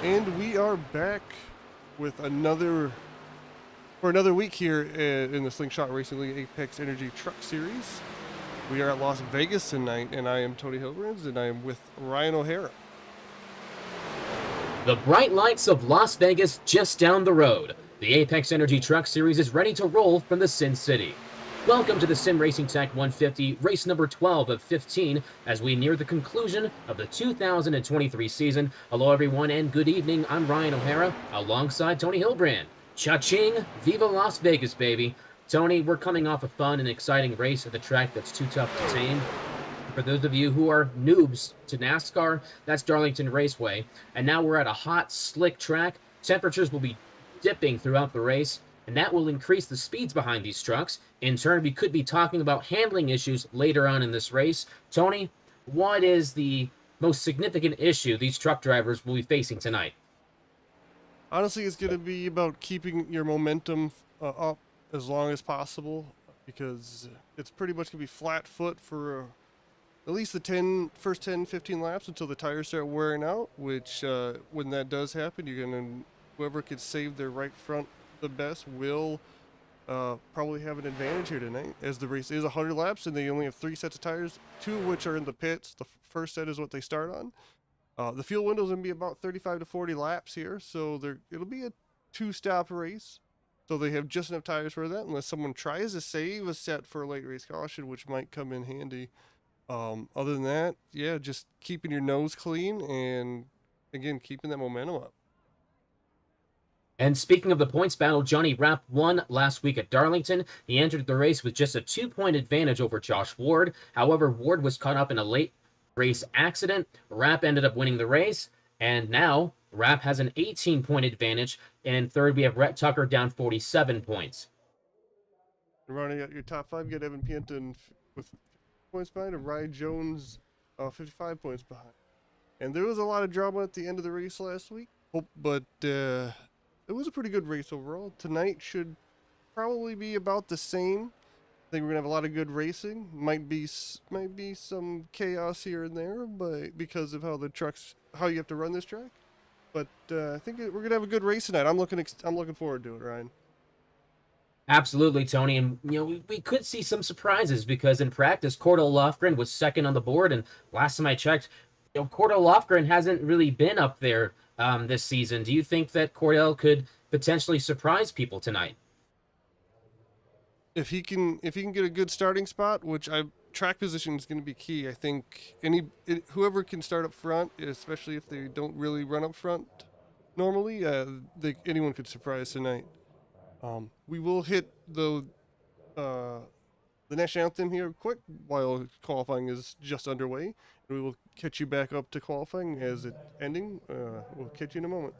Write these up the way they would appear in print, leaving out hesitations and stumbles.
And we are back with another week here in the Slingshot Racing League Apex Energy Truck Series. We are at Las Vegas tonight, and I am Tony Hilbrand, and I am with Ryan O'Hara. The bright lights of Las Vegas just down the road. The Apex Energy Truck Series is ready to roll from the Sin City. Welcome to the Sim Racing Tec 150, race number 12 of 15, as we near the conclusion of the 2023 season. Hello everyone and good evening, I'm Ryan O'Hara, alongside Tony Hilbrand. Cha-ching, viva Las Vegas, baby. Tony, we're coming off a fun and exciting race at a track that's too tough to tame. For those of you who are noobs to NASCAR, that's Darlington Raceway. And now we're at a hot, slick track. Temperatures will be dipping throughout the race, and that will increase the speeds behind these trucks. In turn, we could be talking about handling issues later on in this race. Tony, what is the most significant issue these truck drivers will be facing tonight? Honestly, it's going to be about keeping your momentum up as long as possible, because it's pretty much going to be flat foot for at least the first 10, 15 laps until the tires start wearing out, which when that does happen, whoever can save their right front the best will probably have an advantage here tonight, as the race is 100 laps and they only have 3 sets of tires, 2 of which are in the pits. The first set is what they start on. The fuel window is going to be about 35 to 40 laps here, so it'll be a 2-stop race. So they have just enough tires for that, unless someone tries to save a set for a late race caution, which might come in handy. Other than that, yeah, just keeping your nose clean and, again, keeping that momentum up. And speaking of the points battle, Johnny Rapp won last week at Darlington. He entered the race with just a 2-point advantage over Josh Ward. However, Ward was caught up in a late race accident. Rapp ended up winning the race, and now Rapp has an 18-point advantage. And in third, we have Rhett Tucker down 47 points. Running out your top 5, you got Evan Pienton with points behind, and Ryan Jones 55 points behind. And there was a lot of drama at the end of the race last week, but it was a pretty good race overall. Tonight should probably be about the same. I think we're gonna have a lot of good racing. Might be some chaos here and there, but because of how you have to run this track. But I think we're gonna have a good race tonight. I'm looking forward to it, Ryan. Absolutely, Tony. And, we could see some surprises because in practice, Cordell Lofgren was second on the board. And last time I checked, Cordell Lofgren hasn't really been up there this season. Do you think that Cordell could potentially surprise people tonight? If he can get a good starting spot, track position is going to be key. I think whoever can start up front, especially if they don't really run up front normally, anyone could surprise tonight. We will hit the national anthem here quick while qualifying is just underway. We will catch you back up to qualifying as it's ending. We'll catch you in a moment.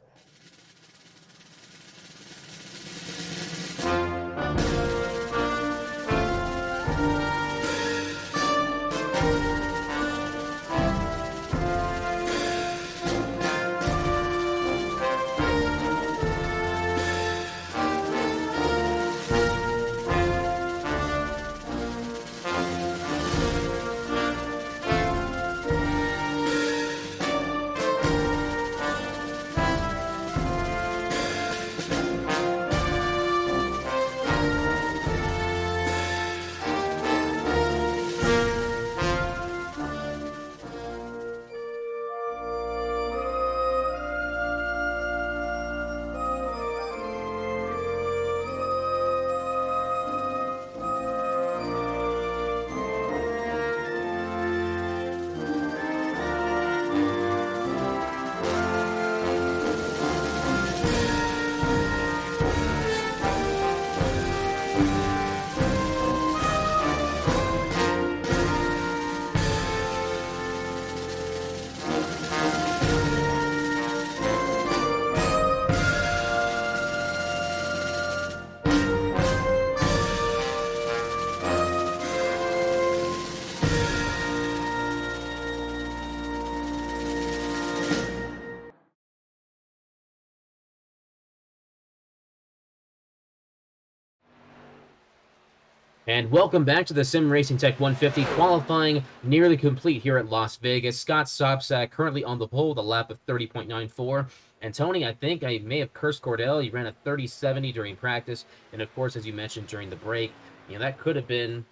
And welcome back to the Sim Racing Tec 150, qualifying nearly complete here at Las Vegas. Scott Sopsack currently on the pole with a lap of 30.94. And Tony, I think I may have cursed Cordell. He ran a 30-70 during practice, and of course, as you mentioned during the break, that could have been,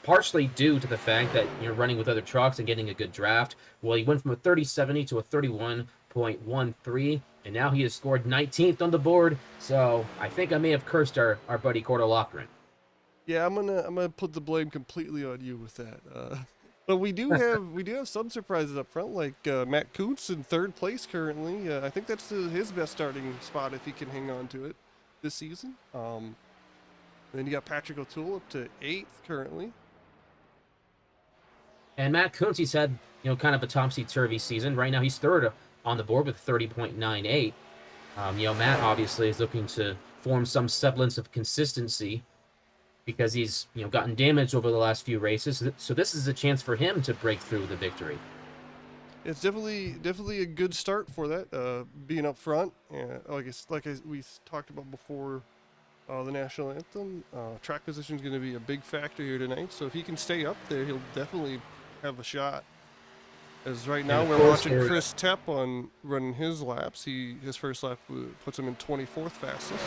partially due to the fact that you're running with other trucks and getting a good draft. Well, he went from a 30-70 to a 31.13, and now he has scored 19th on the board. So I think I may have cursed our buddy Cordell Lofgren. Yeah, I'm gonna put the blame completely on you with that. But we do have some surprises up front, like Matt Kuntz in third place currently. I think that's his best starting spot if he can hang on to it this season. Then you got Patrick O'Toole up to 8th currently. And Matt Kuntz, he's had, kind of a topsy-turvy season. Right now, he's third on the board with 30.98. Matt obviously is looking to form some semblance of consistency because he's, gotten damaged over the last few races. So this is a chance for him to break through the victory. It's definitely a good start for that, being up front. We talked about before, the national anthem. Track position is going to be a big factor here tonight. So if he can stay up there, he'll definitely have a shot. As right now we're watching Chris Tec on running his laps. His first lap puts him in 24th fastest.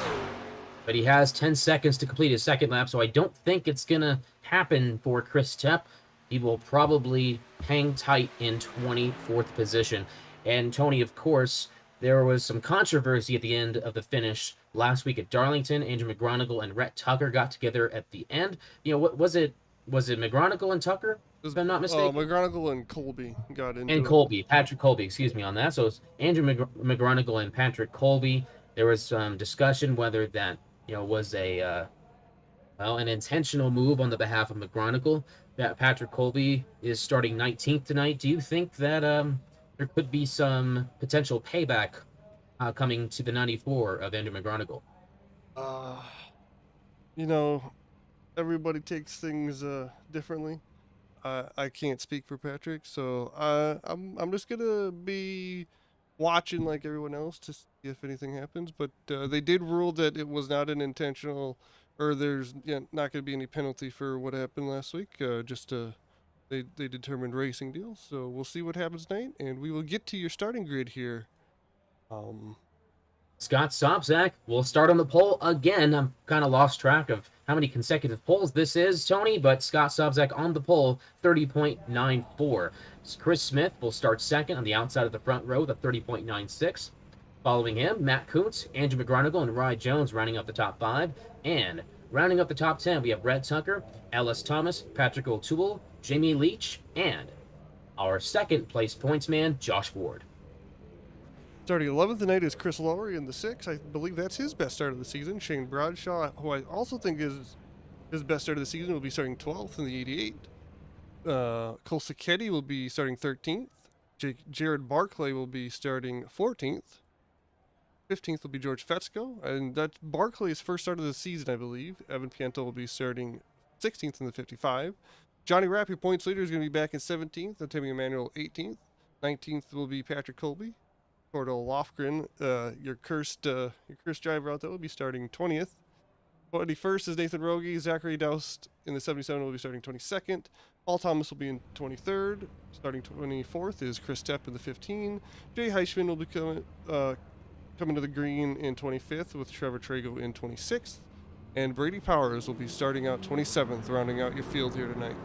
But he has 10 seconds to complete his second lap, so I don't think it's going to happen for Chris Tec. He will probably hang tight in 24th position. And Tony, of course, there was some controversy at the end of the finish last week at Darlington. Andrew McGonigal and Rhett Tucker got together at the end. What was it? Was it McGonigal and Tucker? If I'm not mistaken. McGonigal and Colby got into and Colby, Patrick Colby, excuse me, on that. So it's Andrew McGonigal and Patrick Colby. There was some discussion whether that was an intentional move on the behalf of McGonigal. That Patrick Colby is starting 19th tonight. Do you think that there could be some potential payback coming to the 94 of Andrew McGonigal? Everybody takes things differently. I can't speak for Patrick, so I'm just gonna be watching like everyone else to see if anything happens. But they did rule that it was not an intentional, or there's not going to be any penalty for what happened last week. They determined racing deals. So we'll see what happens tonight, and we will get to your starting grid here. Scott Sobczak will start on the pole again. I'm kind of lost track of how many consecutive poles this is, Tony, but Scott Sobczak on the pole, 30.94. Chris Smith will start second on the outside of the front row with a 30.96. Following him, Matt Kuntz, Andrew McGonigal, and Rye Jones rounding up the top 5. And rounding up the top 10, we have Rhett Tucker, Ellis Thomas, Patrick O'Toole, Jamie Leach, and our second place pointsman, Josh Ward. Starting 11th tonight is Chris Lowry in the 6th. I believe that's his best start of the season. Shane Bradshaw, who I also think is his best start of the season, will be starting 12th in the 88. Cole Sacchetti will be starting 13th. Jared Barclay will be starting 14th. 15th will be George Fetzko. And that's Barclay's first start of the season, I believe. Evan Piento will be starting 16th in the 55. Johnny Rapp, your points leader, is going to be back in 17th. And Timmy Emanuel 18th. 19th will be Patrick Colby. Cordell Lofgren, your cursed driver out there, will be starting 20th. 21st is Nathan Rogie. Zachary Doust in the 77 will be starting 22nd. Paul Thomas will be in 23rd. Starting 24th is Chris Tec in the 15. Jay Heischman will be coming to the green in 25th with Trevor Trago in 26th. And Brady Powers will be starting out 27th, rounding out your field here tonight.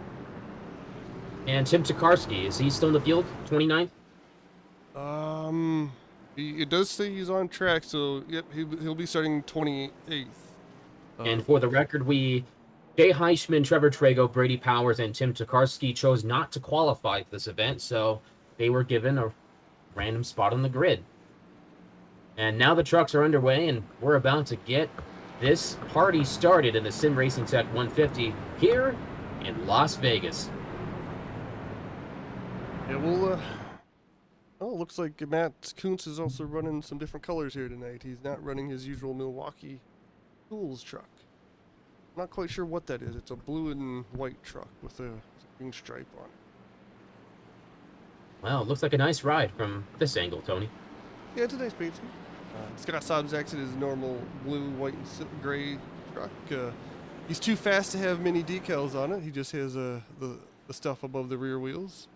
And Tim Tokarski, is he still in the field, 29th? It does say he's on track, so yep, he'll be starting 28th. And for the record, Jay Heischman, Trevor Trago, Brady Powers, and Tim Tokarski chose not to qualify for this event, so they were given a random spot on the grid. And now the trucks are underway, and we're about to get this party started in the Sim Racing Tec 150 here in Las Vegas. Yeah, we'll Oh, looks like Matt Kuntz is also running some different colors here tonight. He's not running his usual Milwaukee Tools truck. I'm not quite sure what that is. It's a blue and white truck with a green stripe on it. Well, it looks like a nice ride from this angle, Tony. Yeah, it's a nice paint scheme. Scott Sobczak's in his normal blue, white, and gray truck. He's too fast to have many decals on it. He just has the stuff above the rear wheels.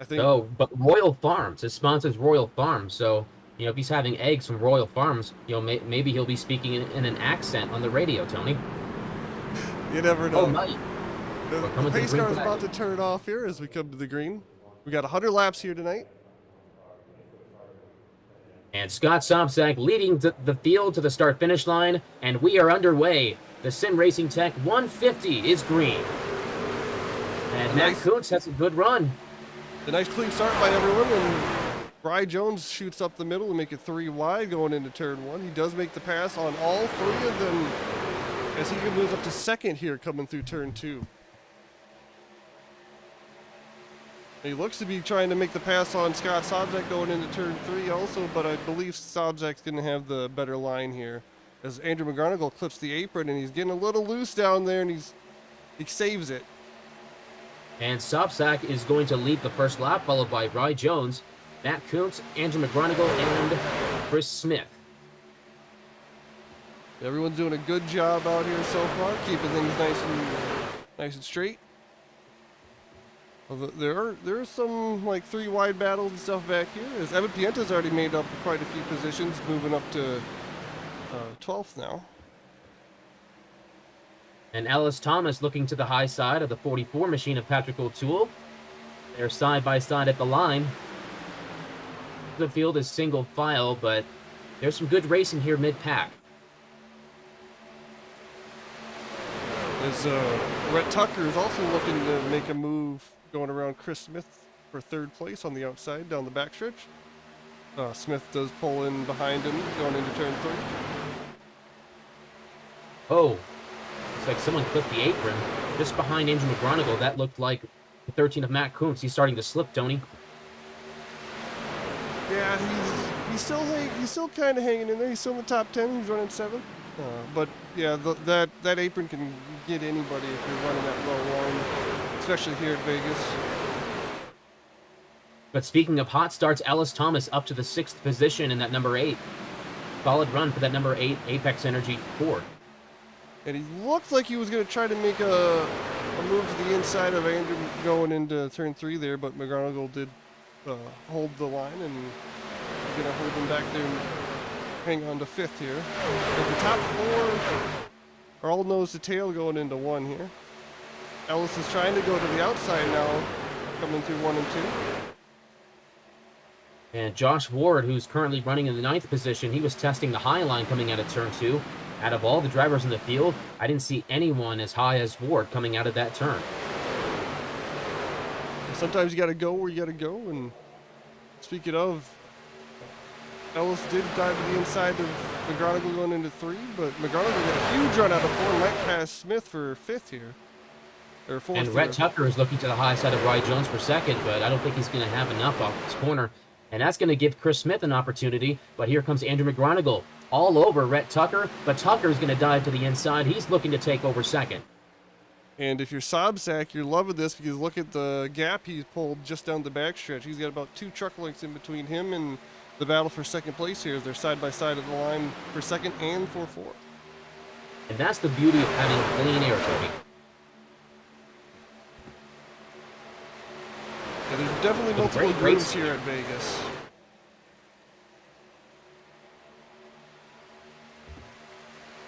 I think. Oh, but Royal Farms. His sponsor's Royal Farms, so You know, if he's having eggs from Royal Farms, you know, maybe he'll be speaking in an accent on the radio, Tony. You never Oh, know. might. The pace car is about to turn off here as we come to the green. We got 100 laps here tonight. And Scott Sobczak leading the field to the start-finish line, and we are underway. The Sim Racing Tec 150 is green. And Matt Kuntz has a good run. A nice clean start by everyone, and Bry Jones shoots up the middle to make it 3 wide going into turn 1. He does make the pass on all 3 of them as he moves up to second here coming through turn 2. He looks to be trying to make the pass on Scott Sobczak going into turn 3 also, but I believe Sobczak's going to have the better line here as Andrew McGarnagle clips the apron, and he's getting a little loose down there, and he saves it. And Sobczak is going to lead the first lap, followed by Bry Jones, Matt Kuntz, Andrew McGarnagle, and Chris Smith. Everyone's doing a good job out here so far, keeping things nice and straight. Although there are some like 3 wide battles and stuff back here, as Evan Pienta's already made up quite a few positions, moving up to 12th now. And Ellis Thomas looking to the high side of the 44 machine of Patrick O'Toole. They're side by side at the line. The field is single file, but there's some good racing here mid-pack. As Rhett Tucker is also looking to make a move going around Chris Smith for 3rd place on the outside down the backstretch. Smith does pull in behind him going into turn 3. Oh, looks like someone clipped the apron just behind Andrew McGarnagle. That looked like the 13 of Matt Kuntz. He's starting to slip, Tony. Yeah, he's still kind of hanging in there. He's still in the top 10. He's running 7th. But yeah, that apron can get anybody if you're running that low line, especially here at Vegas. But speaking of hot starts, Ellis Thomas up to the 6th position in that number 8. Solid run for that number 8 Apex Energy Ford. And he looked like he was going to try to make a move to the inside of Andrew going into turn 3 there, but McGarnagle did hold the line, and he's going to hold him back there and hang on to 5th here. But the top 4 are all nose to tail going into 1 here. Ellis is trying to go to the outside now, coming through 1 and 2. And Josh Ward, who's currently running in the 9th position, he was testing the high line coming out of turn 2. Out of all the drivers in the field, I didn't see anyone as high as Ward coming out of that turn. Sometimes you got to go where you got to go, and speaking of, Ellis did dive to the inside of McGarnagle going into 3, but McGarnagle got a huge run out of 4 and might pass Smith for 5th here. Or 4th. And Rhett Tucker is looking to the high side of Bry Jones for 2nd, but I don't think he's going to have enough off this corner. And that's going to give Chris Smith an opportunity, but here comes Andrew McGarnagle. All over Rhett Tucker, but Tucker's going to dive to the inside. He's looking to take over 2nd. And if you're Sobczak, you're loving this because look at the gap he's pulled just down the backstretch. He's got about 2 truck lengths in between him and the battle for 2nd place here as they're side by side of the line for 2nd and for 4th. And that's the beauty of having clean air, Tony. Yeah, there's definitely multiple groups here at Vegas.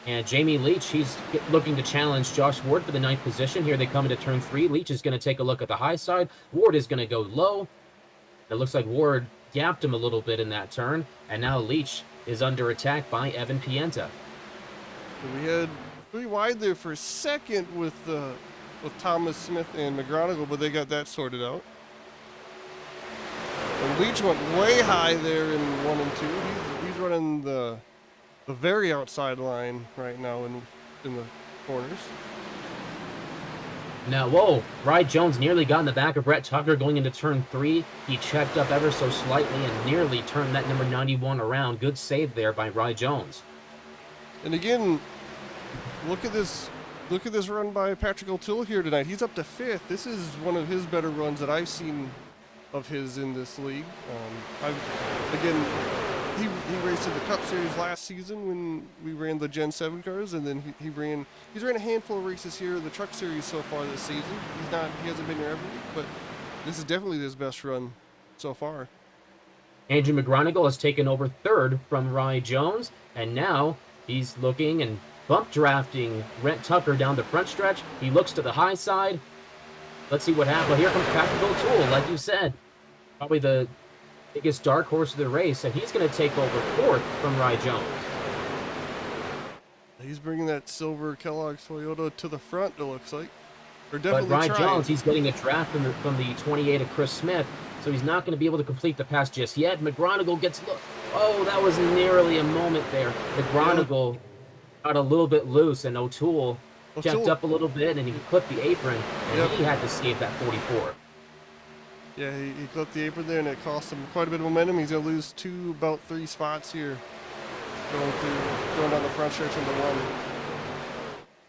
And Jamie Leach, he's looking to challenge Josh Ward for the 9th position. Here they come into turn 3. Leach is going to take a look at the high side. Ward is going to go low. It looks like Ward gapped him a little bit in that turn. And now Leach is under attack by Evan Pienta. We had 3 wide there for 2nd with Thomas Smith and McGarnagle, but they got that sorted out. And Leach went way high there in 1 and 2. He's running the very outside line right now in the corners. Now, whoa, Bry Jones nearly got in the back of Rhett Tucker going into turn 3. He checked up ever so slightly and nearly turned that number 91 around. Good save there by Bry Jones. And again, look at this run by Patrick O'Toole here tonight. He's up to 5th. This is one of his better runs that I've seen of his in this league. He raced in the Cup Series last season when we ran the Gen 7 cars, and then he's ran a handful of races here in the Truck Series so far this season. He hasn't been here every week, but this is definitely his best run so far. Andrew McGronigle has taken over third from Rye Jones, and now he's looking and bump drafting Rhett Tucker down the front stretch. He looks to the high side. Let's see what happens. Here comes Patrick O'Toole, like you said. Probably the biggest dark horse of the race, and he's going to take over fourth from Rye Jones. He's bringing that silver Kellogg's Toyota to the front, it looks like. Or But definitely Rye trying. Jones, he's getting a draft from the 28 of Chris Smith, so he's not going to be able to complete the pass just yet. McGronigle gets... Oh, that was nearly a moment there. McGronigle got a little bit loose, and O'Toole checked up a little bit, and he clipped the apron, and he had to save that 44. Yeah, he clipped the apron there, and it cost him quite a bit of momentum. He's going to lose about 3 spots here, going down the front stretch into one.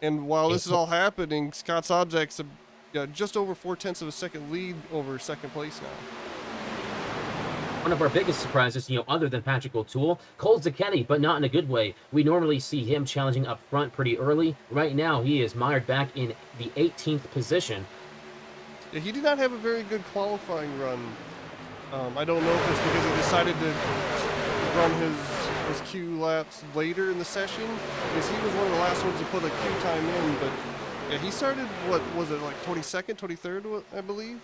And while this is all happening, Scott Sobczak's just over 0.4 of a second lead over second place now. One of our biggest surprises, other than Patrick O'Toole, Cole Zucchetti, but not in a good way. We normally see him challenging up front pretty early. Right now, he is mired back in the 18th position. Yeah, he did not have a very good qualifying run. I don't know if it's because he decided to run his Q laps later in the session, because he was one of the last ones to put a Q time in, but yeah, he started, what was it, like 22nd, 23rd, I believe?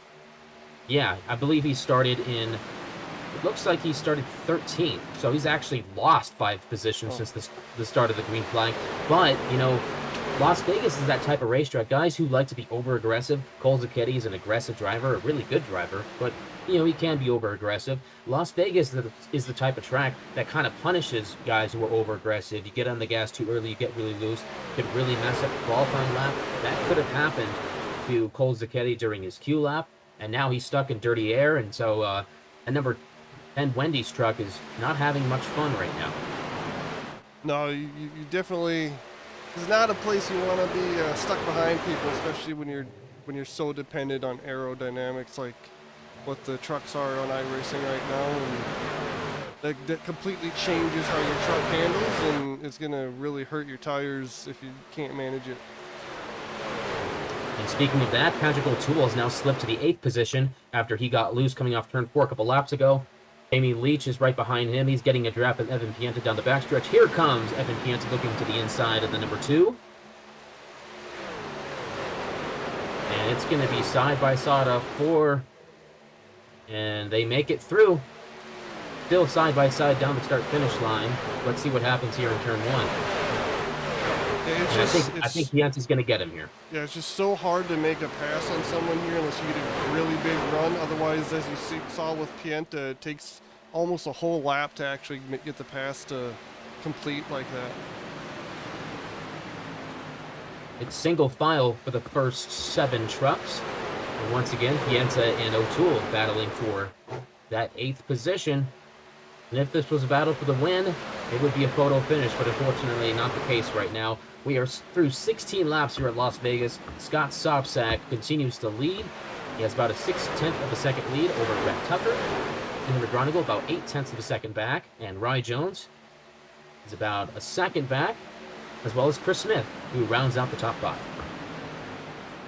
Yeah, I believe he started in, it looks like he started 13th, so he's actually lost 5 positions since the start of the green flag. But, Las Vegas is that type of racetrack. Guys who like to be over-aggressive. Cole Zucchetti is an aggressive driver, a really good driver, but, he can be over-aggressive. Las Vegas is the type of track that kind of punishes guys who are over-aggressive. You get on the gas too early, you get really loose, you could really mess up the qualifying lap. That could have happened to Cole Zucchetti during his Q lap, and now he's stuck in dirty air, and so a number 10 Wendy's truck is not having much fun right now. No, you definitely... It's not a place you want to be stuck behind people, especially when you're so dependent on aerodynamics like what the trucks are on iRacing right now, and that completely changes how your truck handles, and it's gonna really hurt your tires if you can't manage it. And speaking of that, Patrick O'Toole has now slipped to the 8th position after he got loose coming off turn 4 a couple laps ago. Jamie Leach is right behind him. He's getting a draft of Evan Pienta down the backstretch. Here comes Evan Pienta looking to the inside of the number 2. And it's going to be side-by-side off 4. And they make it through. Still side-by-side down the start-finish line. Let's see what happens here in turn 1. Yeah, I think Pienta's going to get him here. Yeah, it's just so hard to make a pass on someone here unless you get a really big run. Otherwise, as you saw with Pienta, it takes almost a whole lap to actually get the pass to complete like that. It's single file for the first 7 trucks. And once again, Pienta and O'Toole battling for that 8th position. And if this was a battle for the win, it would be a photo finish, but unfortunately not the case right now. We are through 16 laps here at Las Vegas. Scott Sobczak continues to lead. He has about a 6/10 of a second lead over Rhett Tucker. And McGronigle about 8/10 of a second back. And Rye Jones is about a second back, as well as Chris Smith, who rounds out the top 5.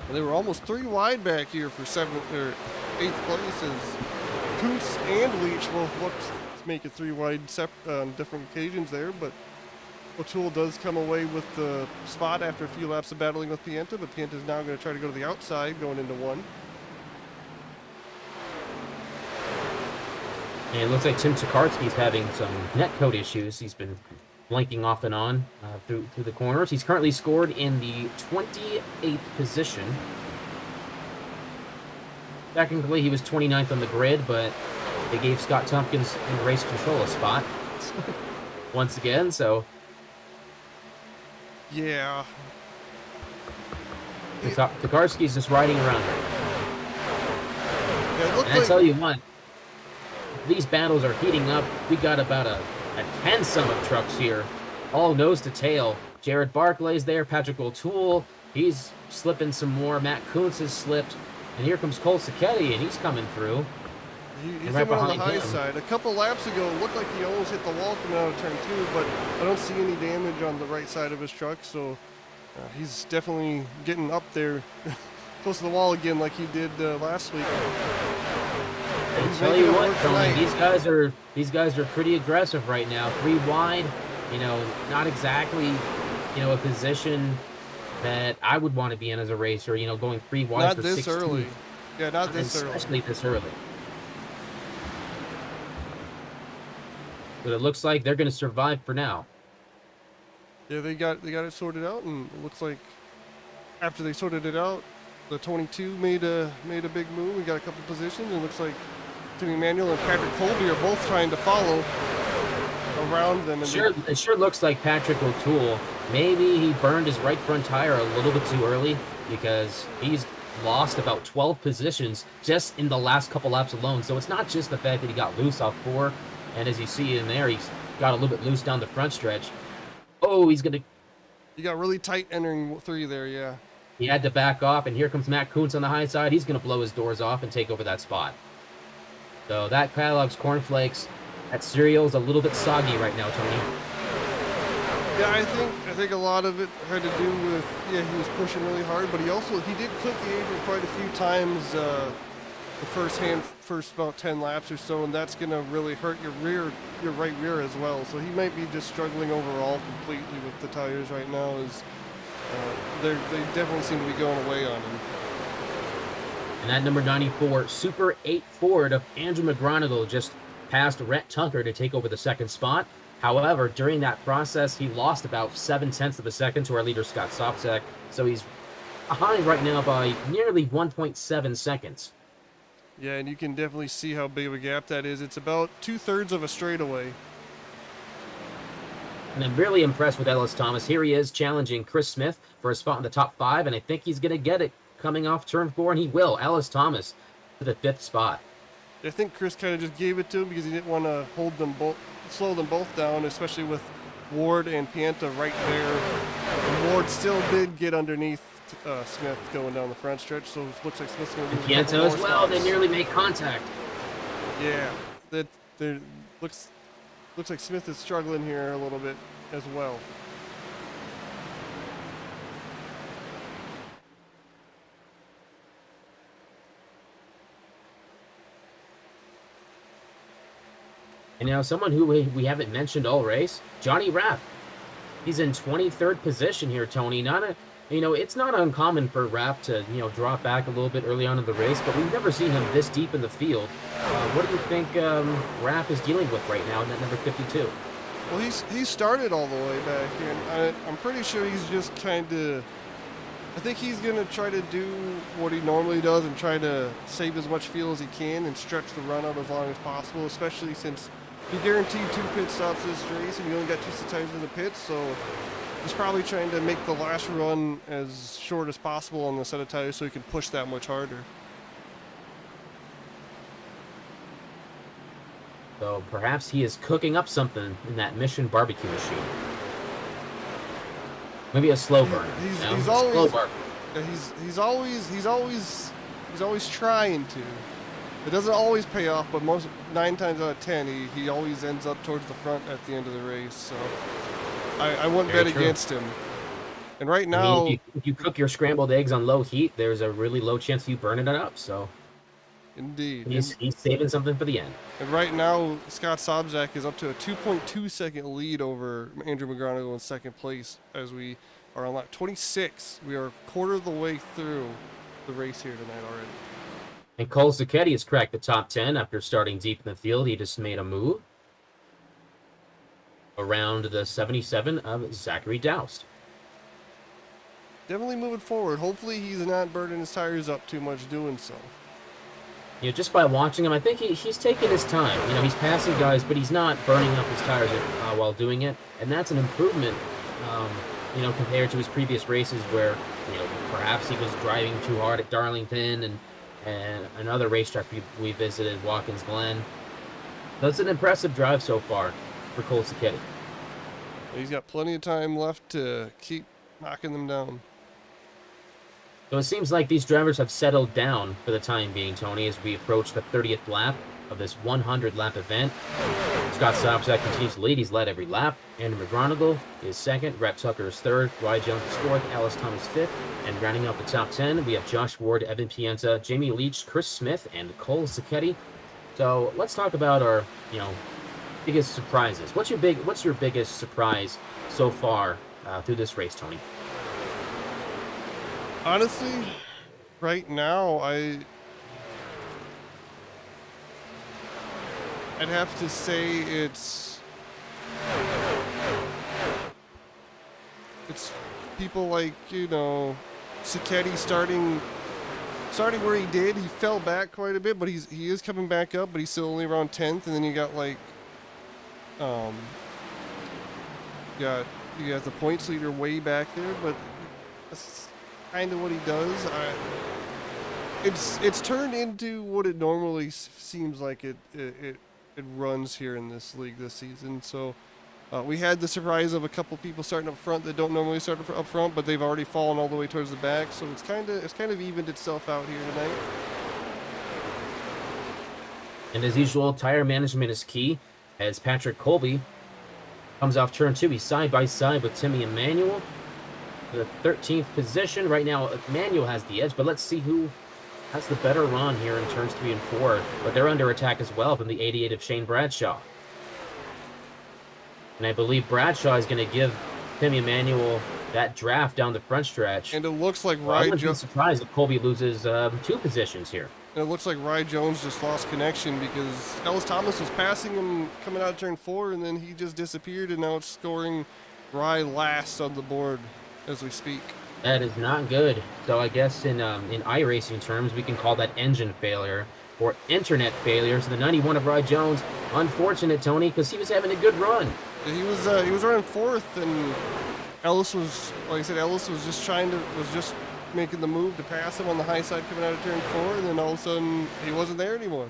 Well, they were almost 3 wide back here for 7th or 8th places. Kuntz and Leach both looked to make it 3 wide on different occasions there, but O'Toole does come away with the spot after a few laps of battling with Pienta, but Pienta is now going to try to go to the outside going into 1. And it looks like Tim Tokarski's having some netcode issues. He's been blinking off and on through the corners. He's currently scored in the 28th position. Technically, he was 29th on the grid, but they gave Scott Tompkins in race control a spot once again, so... Yeah. Tokarski's just riding around right now. And I tell you what, these battles are heating up. We got about a 10-some of trucks here, all nose to tail. Jared Barclay's there, Patrick O'Toole, he's slipping some more. Matt Kuntz has slipped, and here comes Cole Zucchetti, and he's coming through. He's right on the high side. A couple laps ago, it looked like he almost hit the wall coming out of turn 2, but I don't see any damage on the right side of his truck, so he's definitely getting up there close to the wall again like he did last week. tell you what, Tony, these guys are pretty aggressive right now. 3 wide, not exactly, a position that I would want to be in as a racer. Going 3 wide Not for this 16. early. Yeah, not this early. Especially this early. But it looks like they're going to survive for now. Yeah, they got it sorted out, and it looks like after they sorted it out, the 22 made a big move. We got a couple positions, and it looks like Timmy Manuel and Patrick Colby are both trying to follow around them. And it sure looks like Patrick O'Toole, maybe he burned his right front tire a little bit too early, because he's lost about 12 positions just in the last couple laps alone. So it's not just the fact that he got loose off 4, and as you see in there, he's got a little bit loose down the front stretch. Oh, he got really tight entering 3 there, yeah. He had to back off, and here comes Matt Kuntz on the high side. He's going to blow his doors off and take over that spot. So that Kellogg's Cornflakes, that cereal is a little bit soggy right now, Tony. Yeah, I think a lot of it had to do with, he was pushing really hard, but he did clip the apron quite a few times the first about 10 laps or so, and that's going to really hurt your right rear as well. So he might be just struggling overall completely with the tires right now. They definitely seem to be going away on him. And that number 94 Super 8 Ford of Andrew McGonigal just passed Rhett Tucker to take over the second spot. However, during that process, he lost about 0.7 of a second to our leader, Scott Sopczak. So he's behind right now by nearly 1.7 seconds. Yeah, and you can definitely see how big of a gap that is. It's about 2/3 of a straightaway. And I'm really impressed with Ellis Thomas. Here he is challenging Chris Smith for a spot in the top 5, and I think he's going to get it coming off turn 4, and he will. Ellis Thomas to the 5th spot. I think Chris kind of just gave it to him because he didn't want to slow them both down, especially with Ward and Pienta right there. And Ward still did get underneath Smith going down the front stretch, so it looks like Smith's going to lose Pienta as well. They nearly make contact. Yeah, looks like Smith is struggling here a little bit as well. And now someone who we haven't mentioned all race, Johnny Rapp. He's in 23rd position here, Tony. It's not uncommon for Rapp to, drop back a little bit early on in the race, but we've never seen him this deep in the field. What do you think Rapp is dealing with right now in that number 52? Well, he started all the way back here, and I'm pretty sure he's just kind of... I think he's going to try to do what he normally does and try to save as much fuel as he can and stretch the run out as long as possible, especially since he guaranteed 2 pit stops this race and you only got 2 tires in the pits, so he's probably trying to make the last run as short as possible on the set of tires so he can push that much harder. So perhaps he is cooking up something in that Mission barbecue machine. Maybe a slow burn. He's always trying to. It doesn't always pay off, but 9 times out of 10, he always ends up towards the front at the end of the race. So I wouldn't bet against him. And right now, if you cook your scrambled eggs on low heat, there's a really low chance you burning it up. So indeed, he's saving something for the end. And right now, Scott Sopczak is up to a 2.2 second lead over Andrew McGonigal in second place as we are on lap 26. We are a quarter of the way through the race here tonight already. And Cole Zucchetti has cracked the top 10 after starting deep in the field. He just made a move around the 77 of Zachary Doust. Definitely moving forward. Hopefully he's not burning his tires up too much doing so. Just by watching him, I think he's taking his time. He's passing guys, but he's not burning up his tires while doing it. And that's an improvement, compared to his previous races where, perhaps he was driving too hard at Darlington and another racetrack we visited, Watkins Glen. That's an impressive drive so far for Cole Zucchetti. He's got plenty of time left to keep knocking them down. So it seems like these drivers have settled down for the time being, Tony, as we approach the 30th lap of this 100-lap event. Scott Sopczak continues to lead. He's led every lap. Andrew McGonigal is second. Rhett Tucker is third. Ryan Jones is fourth. Ellis Thomas fifth. And rounding out the top 10, we have Josh Ward, Evan Pienta, Jamie Leach, Chris Smith, and Cole Zucchetti. So let's talk about our, biggest surprises. What's your biggest surprise so far through this race, Tony? Honestly, right now, I'd have to say it's people like, Sicchetti starting where he did. He fell back quite a bit, but he is coming back up, but he's still only around 10th. And then you got like, um, you got the points leader way back there, but that's kind of what he does. It's turned into what it normally seems like it runs here in this league this season. So we had the surprise of a couple people starting up front that don't normally start up front, but they've already fallen all the way towards the back. So it's kind of evened itself out here tonight. And as usual, tire management is key, as Patrick Colby comes off turn 2. He's side by side with Timmy Emmanuel. The 13th position. Right now, Emmanuel has the edge, but let's see who has the better run here in turns 3 and 4. But they're under attack as well from the 88 of Shane Bradshaw. And I believe Bradshaw is going to give Timmy Emmanuel that draft down the front stretch. And it looks like I wouldn't be surprised if Colby loses 2 positions here. And it looks like Rye Jones just lost connection because Ellis Thomas was passing him coming out of turn 4, and then he just disappeared, and now it's scoring Rye last on the board as we speak. That is not good. So I guess in iRacing terms, we can call that engine failure or internet failure. So the 91 of Rye Jones, unfortunate, Tony, because he was having a good run. He was running 4th, and Ellis was, like I said, was just making the move to pass him on the high side coming out of turn 4, and then all of a sudden he wasn't there anymore.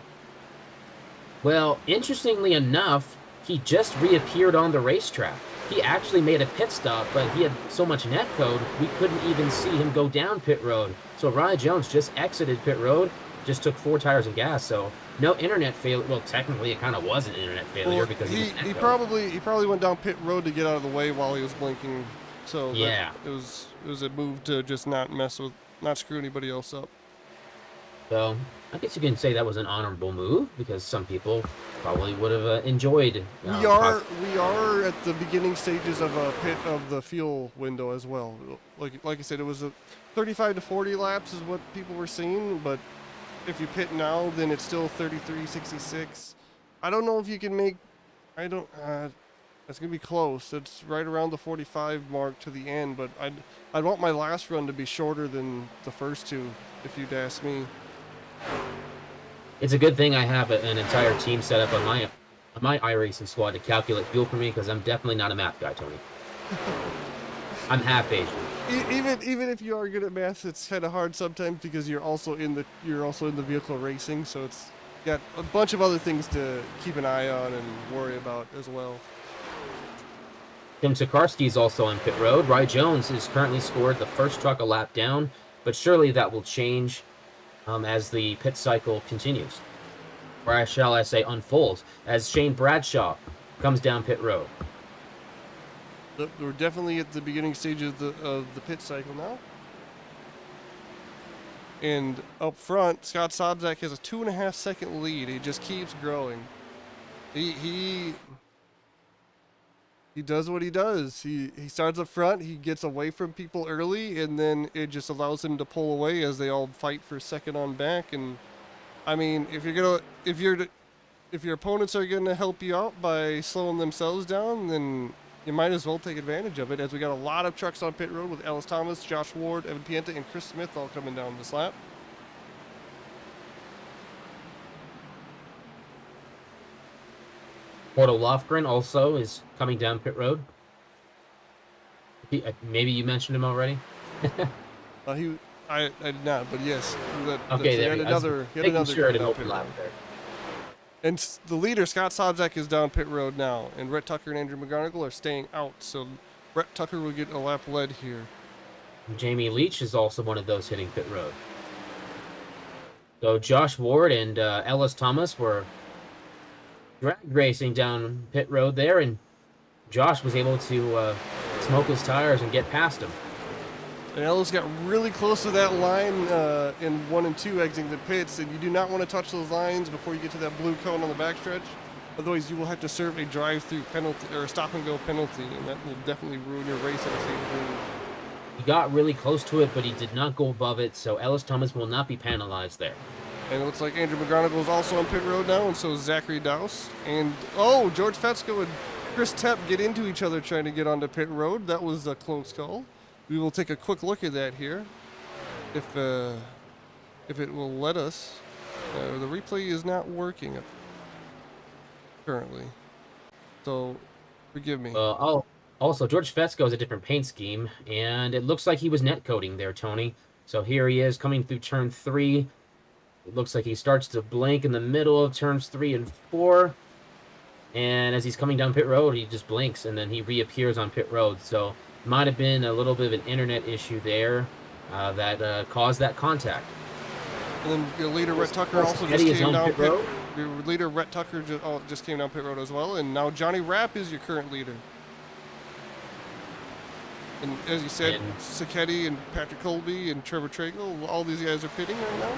Well, interestingly enough, he just reappeared on the racetrack. He actually made a pit stop, but he had so much net code, we couldn't even see him go down pit road. So Rye Jones just exited pit road, just took 4 tires and gas, so no internet failure. Well, technically it kind of was an internet failure because he probably went down pit road to get out of the way while he was blinking. So yeah, it was a move to just not screw anybody else up. So I guess you can say that was an honorable move because some people probably would have enjoyed. We are at the beginning stages of a pit of the fuel window as well. Like I said, it was a 35 to 40 laps is what people were seeing, but if you pit now, then it's still 33.66. I don't know if you can make. It's gonna be close. It's right around the 45 mark to the end, but I'd want my last run to be shorter than the first 2, if you'd ask me. It's a good thing I have an entire team set up on my iRacing squad to calculate fuel for me because I'm definitely not a math guy, Tony. I'm half Asian. Even if you are good at math, it's kind of hard sometimes because you're also in the vehicle racing, so it's got a bunch of other things to keep an eye on and worry about as well. Tim Tokarski is also on pit road. Rye Jones has currently scored the first truck a lap down, but surely that will change as the pit cycle continues. Or shall I say unfolds, as Shane Bradshaw comes down pit road. We're definitely at the beginning stage of the pit cycle now. And up front, Scott Sobczak has a 2.5 second lead. He just keeps growing. He does what he does. He starts up front, he gets away from people early, and then it just allows him to pull away as they all fight for second on back. And I mean, if your opponents are gonna help you out by slowing themselves down, then you might as well take advantage of it, as we got a lot of trucks on pit road with Ellis Thomas, Josh Ward, Evan Pienta, and Chris Smith all coming down this lap. Porto Lofgren also is coming down pit road. Maybe you mentioned him already. I did not, but yes. Okay, he had another sure down pit road. There. And the leader, Scott Sobczak, is down pit road now, and Rhett Tucker and Andrew McGarnagle are staying out, so Rhett Tucker will get a lap led here. Jamie Leach is also one of those hitting pit road. So Josh Ward and Ellis Thomas were drag racing down pit road there, and Josh was able to smoke his tires and get past him. And Ellis got really close to that line in 1 and 2 exiting the pits, and you do not want to touch those lines before you get to that blue cone on the backstretch. Otherwise, you will have to serve a drive-through penalty or a stop-and-go penalty, and that will definitely ruin your race at the same time. He got really close to it, but he did not go above it, so Ellis Thomas will not be penalized there. And it looks like Andrew McGonigal is also on pit road now, and so is Zachary Douse. And, oh, George Fetzko and Chris Tepp get into each other trying to get onto pit road. That was a close call. We will take a quick look at that here, if it will let us. The replay is not working currently, so forgive me. Also, George Fetzko is a different paint scheme, and it looks like he was net coating there, Tony. So here he is coming through turn 3. It looks like he starts to blink in the middle of turns 3 and 4. And as he's coming down pit road, he just blinks, and then he reappears on pit road. So might have been a little bit of an internet issue there that caused that contact. And then your leader, Rhett Tucker, also just came down pit road. Your leader, Rhett Tucker, just came down pit road as well. And now Johnny Rapp is your current leader. And as you said, Sacchetti and Patrick Colby and Trevor Tragle, all these guys are pitting right now.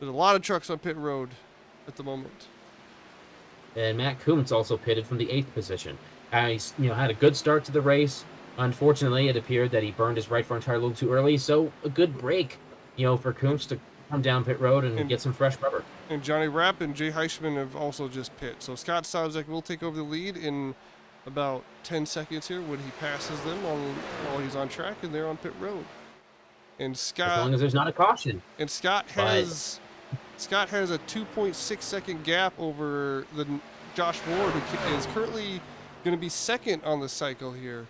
There's a lot of trucks on pit road at the moment. And Matt Kuntz also pitted from the 8th position. He's had a good start to the race. Unfortunately, it appeared that he burned his right front tire a little too early, so a good break, for Kuntz to come down pit road and get some fresh rubber. And Johnny Rapp and Jay Heischman have also just pit. So Scott Sobczak will take over the lead in about 10 seconds here when he passes them while he's on track and they're on pit road. And Scott, as long as there's not a caution. And Scott has a 2.6 second gap over the Josh Ward, who is currently going to be second on the cycle here.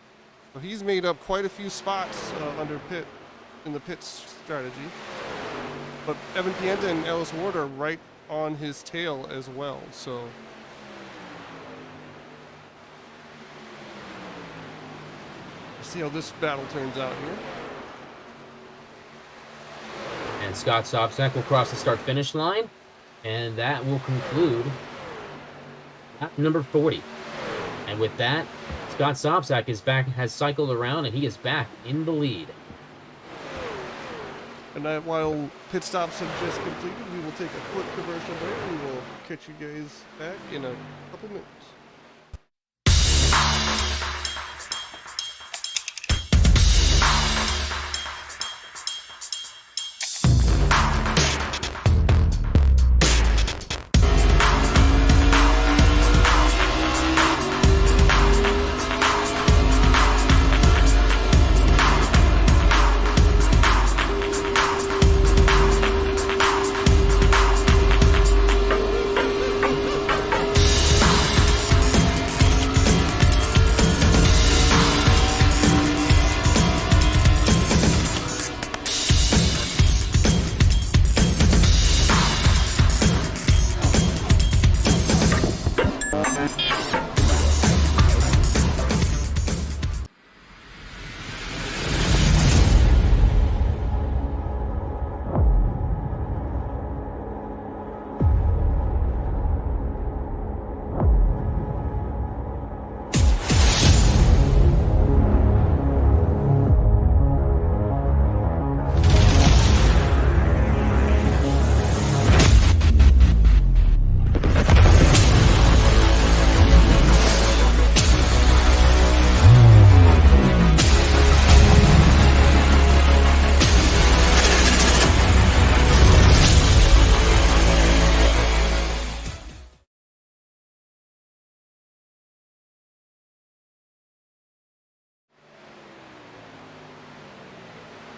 So he's made up quite a few spots in the pit strategy. But Evan Pienta and Ellis Ward are right on his tail as well. So let's see how this battle turns out here. And Scott Sobczak will cross the start-finish line, and that will conclude lap number 40. And with that, Scott Sobczak has cycled around, and he is back in the lead. And while pit stops have just completed, we will take a quick commercial break. We will catch you guys back in a couple minutes.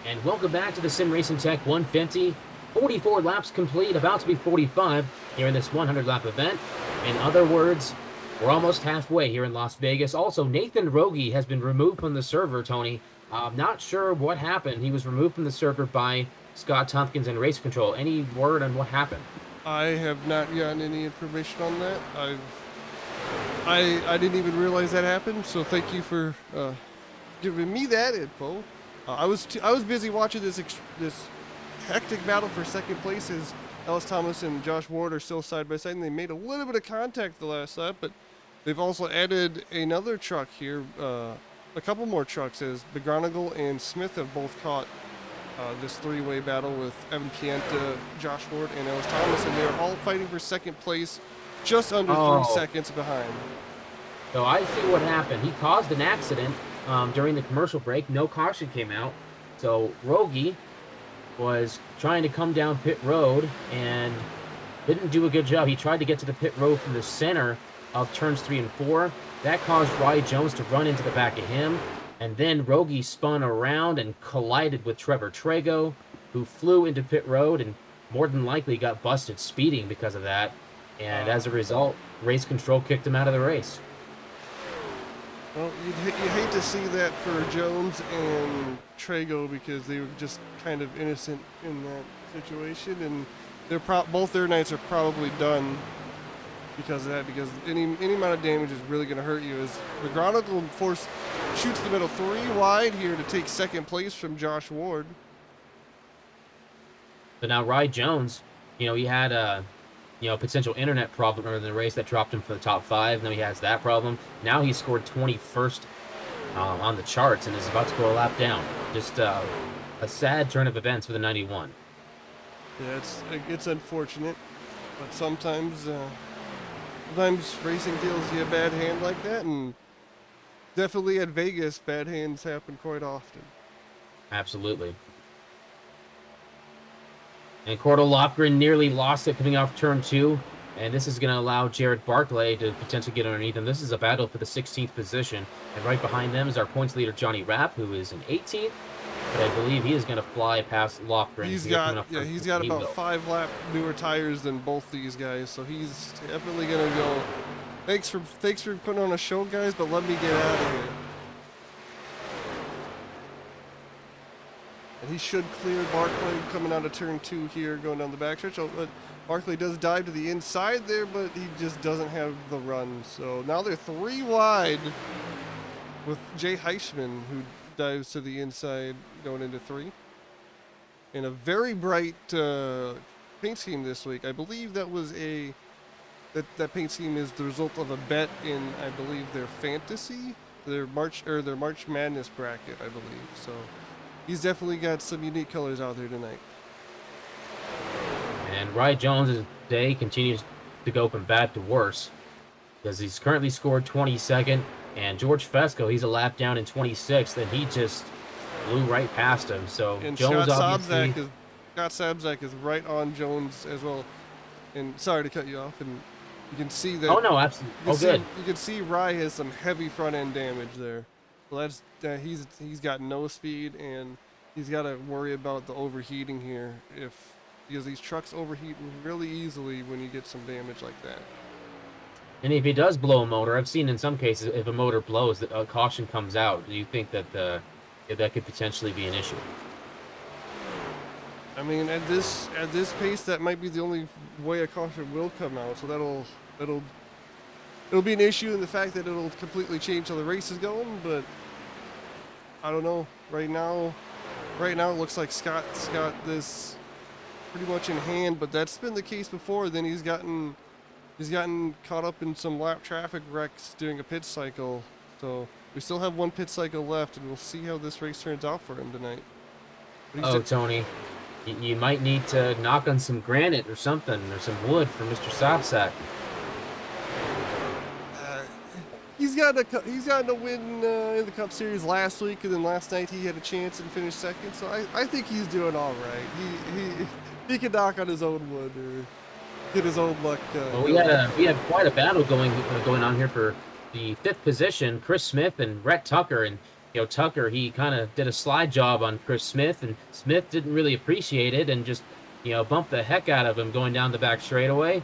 And welcome back to the Sim Racing Tech 150. 44 laps complete, about to be 45 here in this 100-lap event. In other words, we're almost halfway here in Las Vegas. Also, Nathan Rogie has been removed from the server, Tony. I'm not sure what happened. He was removed from the server by Scott Tompkins and Race Control. Any word on what happened? I have not gotten any information on that. I didn't even realize that happened, so thank you for giving me that info. I was busy watching this hectic battle for second place as Ellis Thomas and Josh Ward are still side by side, and they made a little bit of contact the last lap, but they've also added another truck here a couple more trucks as McGonigal and Smith have both caught this three-way battle with Evan Pienta, Josh Ward, and Ellis Thomas, and they're all fighting for second place, just under 3 seconds behind. So I see what happened. He caused an accident during the commercial break. No caution came out. So Rogie was trying to come down pit road and didn't do a good job. He tried to get to the pit road from the center of turns 3 and 4. That caused Rye Jones to run into the back of him. And then Rogie spun around and collided with Trevor Trago, who flew into pit road and more than likely got busted speeding because of that. And as a result, race control kicked him out of the race. Well, you hate to see that for Jones and Trago because they were just kind of innocent in that situation, and both their nights are probably done because of that. Because any amount of damage is really going to hurt you. As McGonigal shoots the middle 3 wide here to take second place from Josh Ward. But now Rye Jones, he had a potential internet problem earlier in the race that dropped him from the top 5. Now he has that problem. Now he scored 21st on the charts and is about to go a lap down. Just a sad turn of events for the 91. Yeah, it's unfortunate, but sometimes racing deals you a bad hand like that, and definitely at Vegas, bad hands happen quite often. Absolutely. And Cordo Lofgren nearly lost it coming off turn 2. And this is going to allow Jared Barclay to potentially get underneath him. This is a battle for the 16th position. And right behind them is our points leader, Johnny Rapp, who is in 18th. But I believe he is going to fly past Lofgren. He's got about 5 lap newer tires than both these guys. So he's definitely going to go, thanks for putting on a show, guys, but let me get out of here. And he should clear Barclay coming out of turn 2 here, going down the backstretch. Oh, Barclay does dive to the inside there, but he just doesn't have the run. So now they're 3 wide with Jay Heisman, who dives to the inside going into 3. And a very bright paint scheme this week. I believe that was that paint scheme is the result of a bet in, I believe, their fantasy, their March Madness bracket, I believe. So he's definitely got some unique colors out there tonight. And Rye Jones' day continues to go from bad to worse because he's currently scored 22nd, and George Fesco, he's a lap down in 26th, and he just blew right past him. So and Jones Scott Sabzak is right on Jones as well. And sorry to cut you off, and you can see that. Oh no, absolutely. Good. You can see Rye has some heavy front end damage there. Well, that's he's got no speed, and he's got to worry about the overheating here because these trucks overheat really easily when you get some damage like that. And if he does blow a motor, I've seen in some cases if a motor blows, a caution comes out. Do you think that that could potentially be an issue? I mean, at this pace, that might be the only way a caution will come out. So it'll be an issue in the fact that it'll completely change how the race is going. But I don't know. Right now it looks like Scott's got this pretty much in hand. But that's been the case before. Then he's gotten caught up in some lap traffic wrecks during a pit cycle. So we still have 1 pit cycle left, and we'll see how this race turns out for him tonight. Oh, Tony, you might need to knock on some granite or something, or some wood for Mr. Sabzak. He's gotten a win in the Cup Series last week, and then last night he had a chance and finished second. So I think he's doing all right. He can knock on his own wood or get his own luck. Well, we had quite a battle going on here for the 5th position. Chris Smith and Rhett Tucker, and Tucker, he kind of did a slide job on Chris Smith, and Smith didn't really appreciate it and just bumped the heck out of him going down the back straightaway.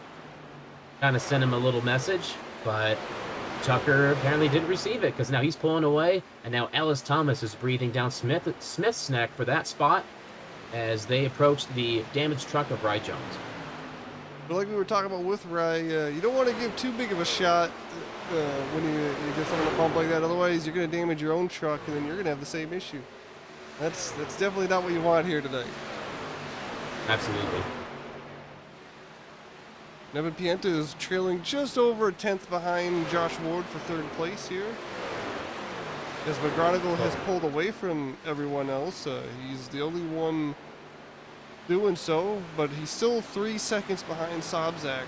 Kind of sent him a little message, but Tucker apparently didn't receive it because now he's pulling away, and now Ellis Thomas is breathing down Smith's neck for that spot as they approach the damaged truck of Rye Jones. But like we were talking about with Rye, you don't want to give too big of a shot when you get someone a bump like that. Otherwise, you're going to damage your own truck, and then you're going to have the same issue. That's definitely not what you want here tonight. Absolutely. Evan Pienta is trailing just over a 10th behind Josh Ward for 3rd place here. As McGonigal has pulled away from everyone else, he's the only one doing so, but he's still 3 seconds behind Sobzak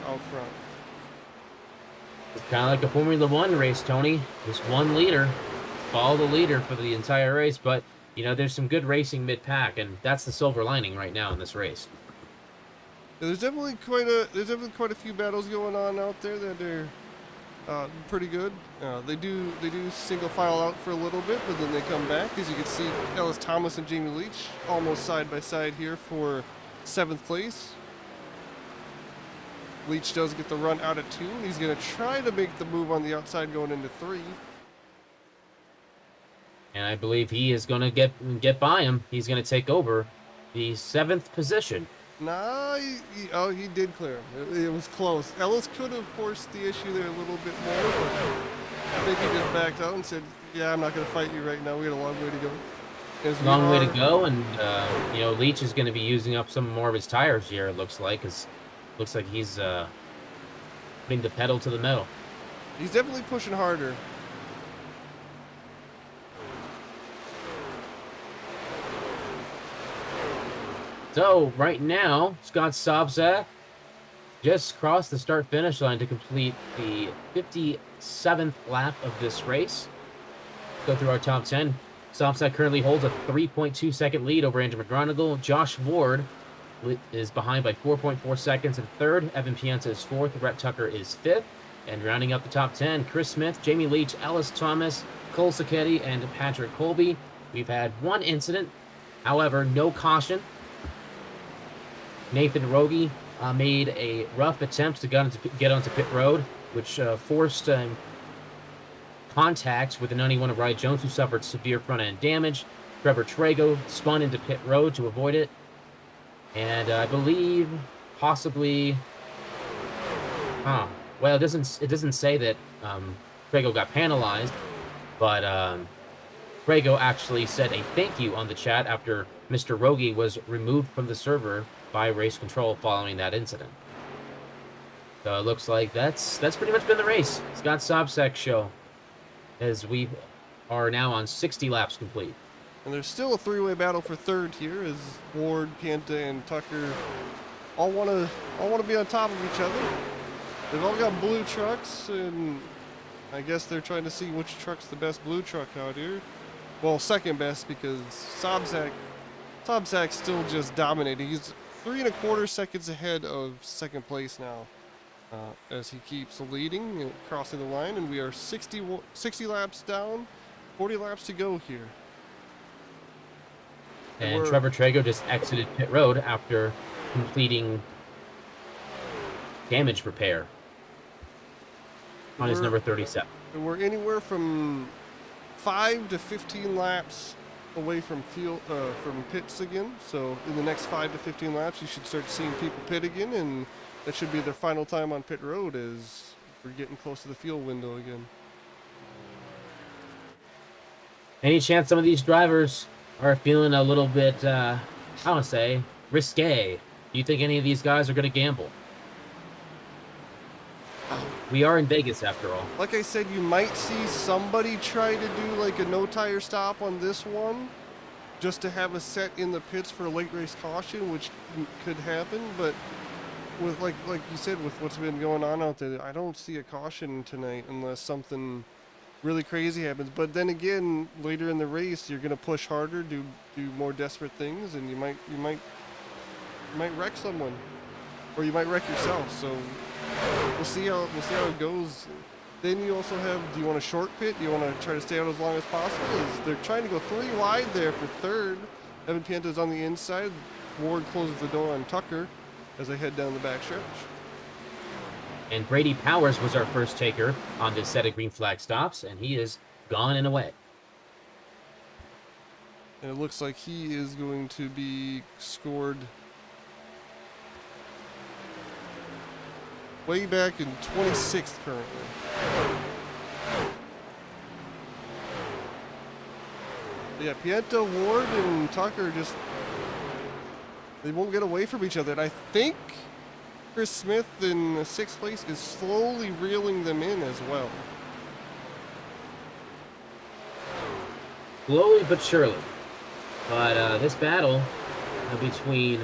out front. It's kind of like a Formula One race, Tony. Just one leader. Follow the leader for the entire race, but you know there's some good racing mid-pack, and that's the silver lining right now in this race. Yeah, there's definitely quite a few battles going on out there that are pretty good. They do single file out for a little bit, but then they come back. As you can see, Ellis Thomas and Jamie Leach almost side by side here for 7th place. Leach does get the run out at 2, and he's going to try to make the move on the outside going into 3. And I believe he is going to get by him. He's going to take over the 7th position. Nah, he did clear him. It was close. Ellis could have forced the issue there a little bit more, but I think he just backed out and said, yeah, I'm not going to fight you right now. We got a long way to go. Long way to go, and you know, Leach is going to be using up some more of his tires here, it looks like, because looks like he's putting the pedal to the metal. He's definitely pushing harder. So, right now, Scott Sobzak just crossed the start-finish line to complete the 57th lap of this race. Go through our top 10. Sobzak currently holds a 3.2-second lead over Andrew McGonigal. Josh Ward is behind by 4.4 seconds in 3rd. Evan Pienta is 4th. Rhett Tucker is 5th. And rounding up the top 10, Chris Smith, Jamie Leach, Ellis Thomas, Cole Sacchetti, and Patrick Colby. We've had one incident, however, no caution. Nathan Rogie made a rough attempt to get onto pit road, which forced contact with the 91 of Ryan Jones, who suffered severe front-end damage. Trevor Trago spun into pit road to avoid it. And I believe possibly... well, it doesn't say that Trago got penalized, but Trago actually said a thank you on the chat after Mr. Rogie was removed from the server by race control following that incident. So it looks like that's pretty much been the race. Scott Sobzak's show, as we are now on 60 laps complete. And there's still a 3-way battle for 3rd here, as Ward, Pienta, and Tucker all want to be on top of each other. They've all got blue trucks, and I guess they're trying to see which truck's the best blue truck out here. Well, second best, because Sobzak's still just dominating. He's 3.25 seconds ahead of 2nd place now, as he keeps leading and crossing the line, and we are 60 laps down, 40 laps to go here. And Trevor Trago just exited pit road after completing damage repair on his number 37. We're anywhere from 5 to 15 laps away from pits again. So in the next 5 to 15 laps, you should start seeing people pit again, and that should be their final time on pit road, as we're getting close to the fuel window again. Any chance some of these drivers are feeling a little bit, I want to say, risque? Do you think any of these guys are going to gamble? We are in Vegas, after all. Like I said, you might see somebody try to do like a no-tire stop on this one, just to have a set in the pits for a late race caution, which could happen. But with like you said, with what's been going on out there, I don't see a caution tonight unless something really crazy happens. But then again, later in the race, you're gonna push harder, do more desperate things, and you might wreck someone, or you might wreck yourself. So we'll see how it goes. Then you also have, do you want a short pit? Do you want to try to stay out as long as possible? They're trying to go 3 wide there for 3rd. Evan Pienta's on the inside. Ward closes the door on Tucker as they head down the back stretch. And Brady Powers was our first taker on this set of green flag stops, and he is gone and away. And it looks like he is going to be scored way back in 26th currently. Yeah, Pienta, Ward, and Tucker they won't get away from each other. And I think Chris Smith in 6th place is slowly reeling them in as well. slowly but surely. But this battle between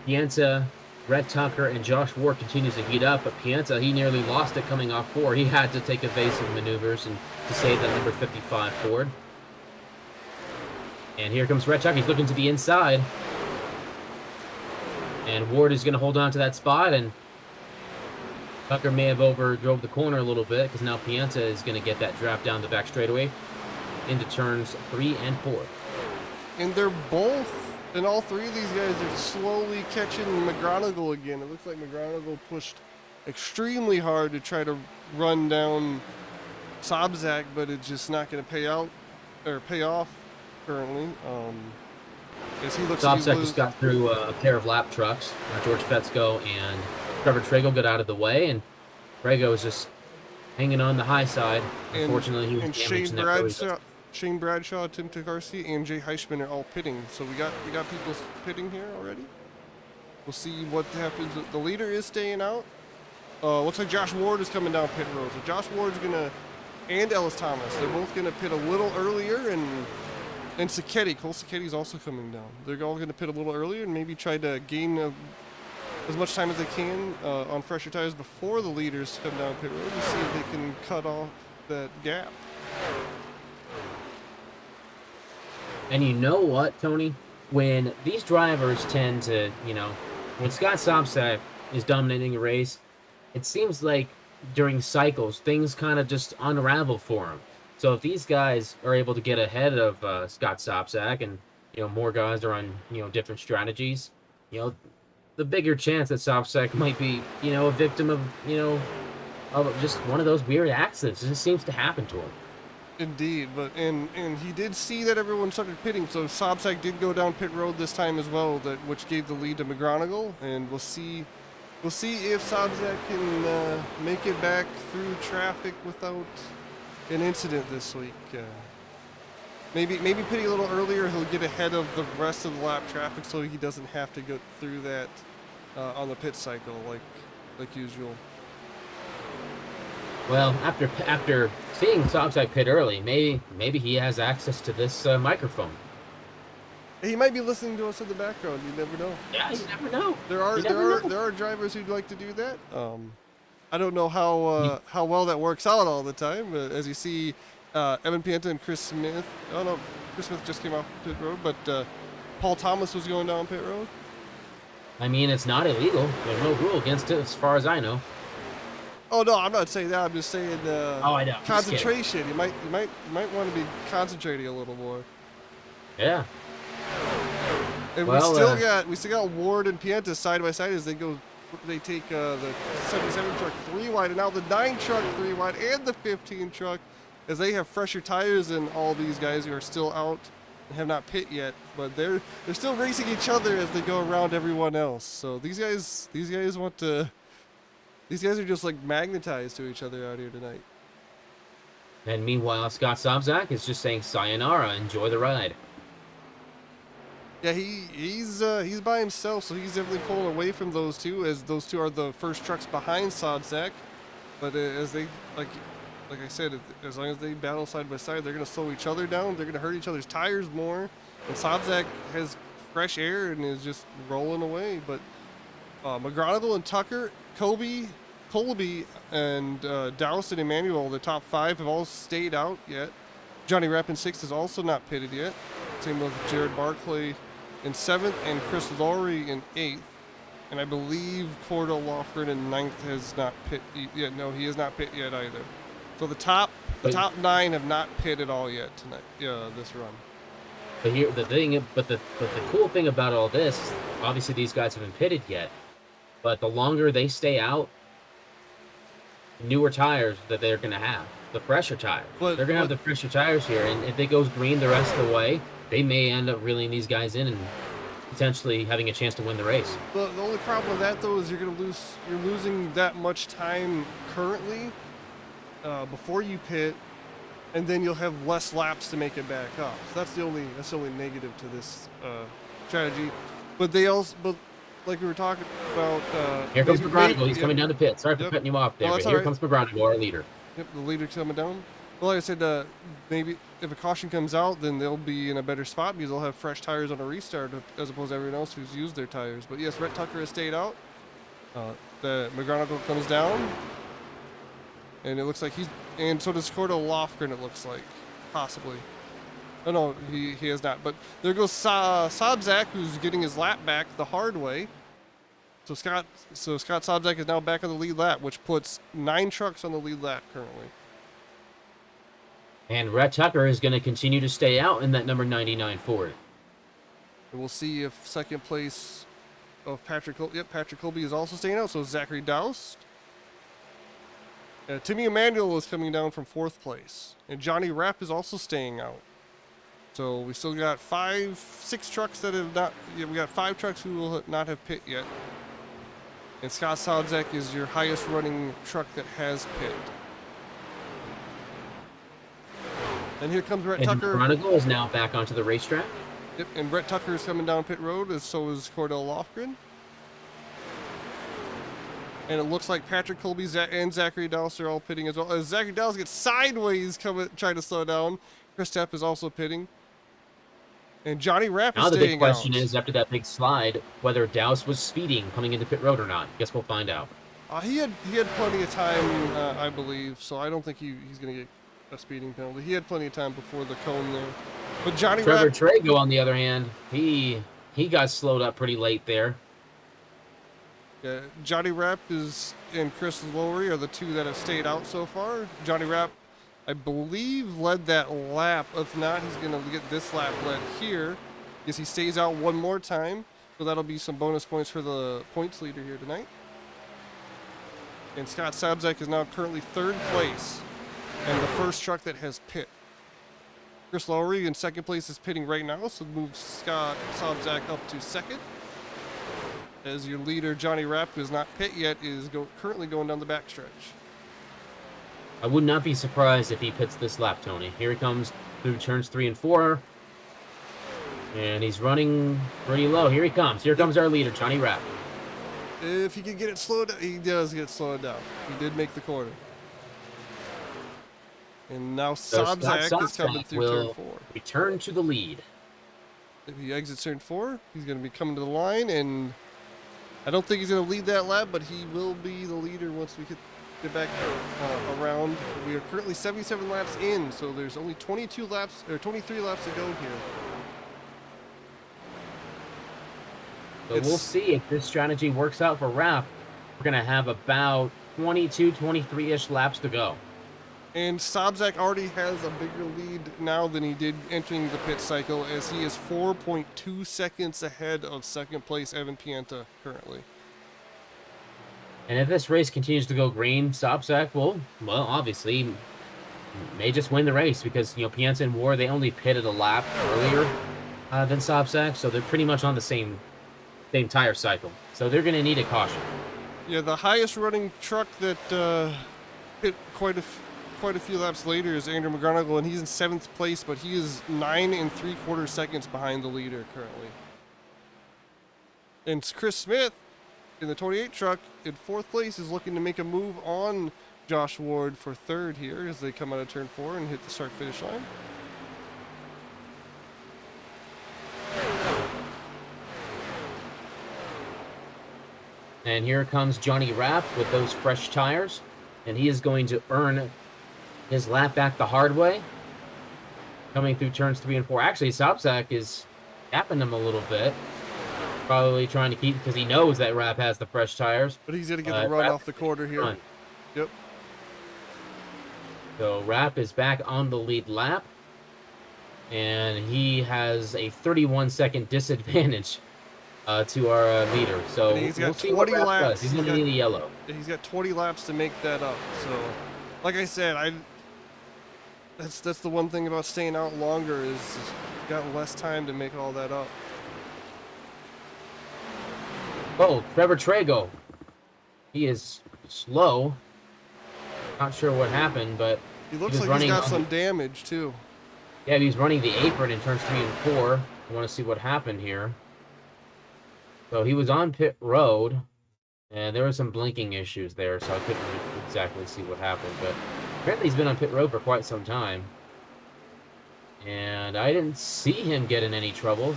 Pienta, Red Tucker, and Josh Ward continues to heat up. But Pienta, he nearly lost it coming off 4. He had to take evasive maneuvers and to save that number 55 Ford. And here comes Red Tucker. He's looking to the inside. And Ward is going to hold on to that spot. And Tucker may have overdrove the corner a little bit because now Pienta is going to get that draft down the back straightaway into turns 3 and 4. And they're both, and all three of these guys are slowly catching McGonigal again. It looks like McGonigal pushed extremely hard to try to run down Sobczak, but it's just not going to pay off currently. As he looks Sobczak just got through a pair of lap trucks. George Fetzko and Trevor Trago got out of the way, and Trago is just hanging on the high side. Unfortunately, he was damaged in that Shane Bradshaw, Tim Tokarski, and Jay Heischman are all pitting. So we got people pitting here already. We'll see what happens. The leader is staying out. Looks like Josh Ward is coming down pit road. So Josh Ward's and Ellis Thomas, they're both gonna pit a little earlier, and Sacchetti, Cole Sacchetti's also coming down. They're all gonna pit a little earlier and maybe try to gain as much time as they can on fresher tires before the leaders come down pit road and see if they can cut off that gap. And you know what, Tony? When these drivers tend to, when Scott Sobczak is dominating a race, it seems like during cycles, things kind of just unravel for him. So if these guys are able to get ahead of Scott Sobczak and, more guys are on, different strategies, the bigger chance that Sobczak might be, a victim of just one of those weird accidents. It just seems to happen to him. Indeed, but and he did see that everyone started pitting, so Sobczak did go down pit road this time as well, which gave the lead to McGonigal, and we'll see if Sobczak can make it back through traffic without an incident this week. Maybe pitting a little earlier, he'll get ahead of the rest of the lap traffic, so he doesn't have to go through that on the pit cycle like usual. Well, after seeing Sobczak pit early, maybe he has access to this microphone. He might be listening to us in the background. You never know. Yeah, you never know. There are drivers who'd like to do that. I don't know how well that works out all the time. As you see, Evan Pienta and Chris Smith. Oh no, Chris Smith just came off pit road, but Paul Thomas was going down pit road. I mean, it's not illegal. There's no rule against it, as far as I know. Oh no, I'm not saying that. I'm just saying I know. Concentration. You might want to be concentrating a little more. Yeah. And we still got Ward and Pienta side by side as they take the 77 truck 3 wide, and now the 9 truck 3 wide and the 15 truck, as they have fresher tires than all these guys who are still out and have not pit yet, but they're still racing each other as they go around everyone else. So these guys are just like magnetized to each other out here tonight. And meanwhile, Scott Sobczak is just saying sayonara, enjoy the ride. Yeah, he's by himself, so he's definitely pulling away from those two, as those two are the first trucks behind Sobczak. But as they, like I said, as long as they battle side by side, they're going to slow each other down. They're going to hurt each other's tires more. And Sobczak has fresh air and is just rolling away. But McGonigal and Tucker, Colby, and Dowsett and Emmanuel, the top 5, have all stayed out yet. Johnny Rapp in 6th is also not pitted yet. Same with Jared Barclay in 7th and Chris Laurie in 8th. And I believe Cordell Lofgren in 9th has not pit yet. No, he has not pit yet either. So the top 9 have not pit at all yet tonight. This run. But here the cool thing about all this, obviously these guys haven't pitted yet, but the longer they stay out, newer tires that they're going to have, the fresher tires. They're going to have the fresher tires here, and if it goes green the rest of the way, they may end up reeling these guys in and potentially having a chance to win the race. The only problem with that, though, is you're losing that much time currently before you pit, and then you'll have less laps to make it back up. So that's the only negative to this strategy. But like we were talking about, here comes McGonigal. He's coming down to pit. Sorry for cutting you off there, but here comes McGonigal, our leader. Yep, the leader coming down. Well, like I said, maybe if a caution comes out, then they'll be in a better spot because they'll have fresh tires on a restart as opposed to everyone else who's used their tires. But yes, Rhett Tucker has stayed out. The McGonigal comes down, and it looks like and so does Cordo Lofgren, it looks like, possibly. Oh no, he has not. But there goes Sobzak, who's getting his lap back the hard way. So Scott Sobzak is now back on the lead lap, which puts 9 trucks on the lead lap currently. And Rhett Tucker is going to continue to stay out in that number 99 Ford. And we'll see if second place of Patrick Colby is also staying out, so Zachary Doust. Timmy Emanuel is coming down from 4th place. And Johnny Rapp is also staying out. So we still got 6 trucks that have not, we got 5 trucks who will not have pit yet. And Scott Sobzak is your highest running truck that has pit. And here comes Rhett Tucker. Chronicle is now back onto the racetrack. Yep, and Rhett Tucker is coming down pit road, as so is Cordell Lofgren. And it looks like Patrick Colby and Zachary Dowse are all pitting as well. As Zachary Dowse gets sideways trying to slow down, Chris Tepp is also pitting. And Johnny Rapp is staying out. Now the big question is, after that big slide, whether Dowse was speeding coming into pit road or not. Guess we'll find out. He had plenty of time, I believe, so I don't think he's going to get a speeding penalty. He had plenty of time before the cone there. But Johnny Trevor Rapp... Trago, on the other hand, he got slowed up pretty late there. Yeah, Johnny Rapp and Chris Lowry are the 2 that have stayed out so far. Johnny Rapp, I believe, led that lap. If not, he's going to get this lap led here. Because he stays out one more time. So that'll be some bonus points for the points leader here tonight. And Scott Sobzak is now currently 3rd place. And the first truck that has pit. Chris Lowry in 2nd place is pitting right now, so moves Scott Sobzak up to 2nd. As your leader, Johnny Rapp, who is not pit yet, is currently going down the backstretch. I would not be surprised if he pits this lap, Tony. Here he comes through turns 3 and 4. And he's running pretty low. Here he comes. Here comes our leader, Johnny Rapp. If he can get it slowed down, he does get slowed down. He did make the corner. And now Sobzak is coming through turn 4. Return to the lead. If he exits turn 4, he's going to be coming to the line, and I don't think he's going to lead that lap, but he will be the leader once we get back around. We are currently 77 laps in, so there's only 23 laps to go here. So we'll see if this strategy works out for Rapp. We're going to have about 22, 23-ish laps to go. And Sobzak already has a bigger lead now than he did entering the pit cycle, as he is 4.2 seconds ahead of 2nd place Evan Pienta currently. And if this race continues to go green, Sobzak will, well, obviously, may just win the race because, Pienta and Ward, they only pitted a lap earlier than Sobzak, so they're pretty much on the same tire cycle. So they're going to need a caution. Yeah, the highest running truck that hit quite a few laps later is Andrew McGonigal, and he's in 7th place, but he is 9 3/4 seconds behind the leader currently. And Chris Smith in the 28 truck in 4th place is looking to make a move on Josh Ward for 3rd here as they come out of turn 4 and hit the start finish line. And here comes Johnny Rapp with those fresh tires, and he is going to earn his lap back the hard way, coming through turns 3 and 4. Actually, Sobzak is gapping him a little bit, probably trying to keep, because he knows that Rapp has the fresh tires. But he's going to get the run off the quarter here. Run. Yep. So Rapp is back on the lead lap, and he has a 31-second disadvantage to our leader. So he's got we'll see 20 what Rapp laps. does. He's going to need a yellow. He's got 20 laps to make that up. So, like I said, that's the one thing about staying out longer is you got less time to make all that up. Oh, Trevor Trago. He is slow. Not sure what happened, but He looks like he's got some damage too. Yeah, he's running the apron in turns 3 and 4. I want to see what happened here. So he was on pit road, and there were some blinking issues there, so I couldn't exactly see what happened. But Apparently he's been on pit road for quite some time. And I didn't see him get in any trouble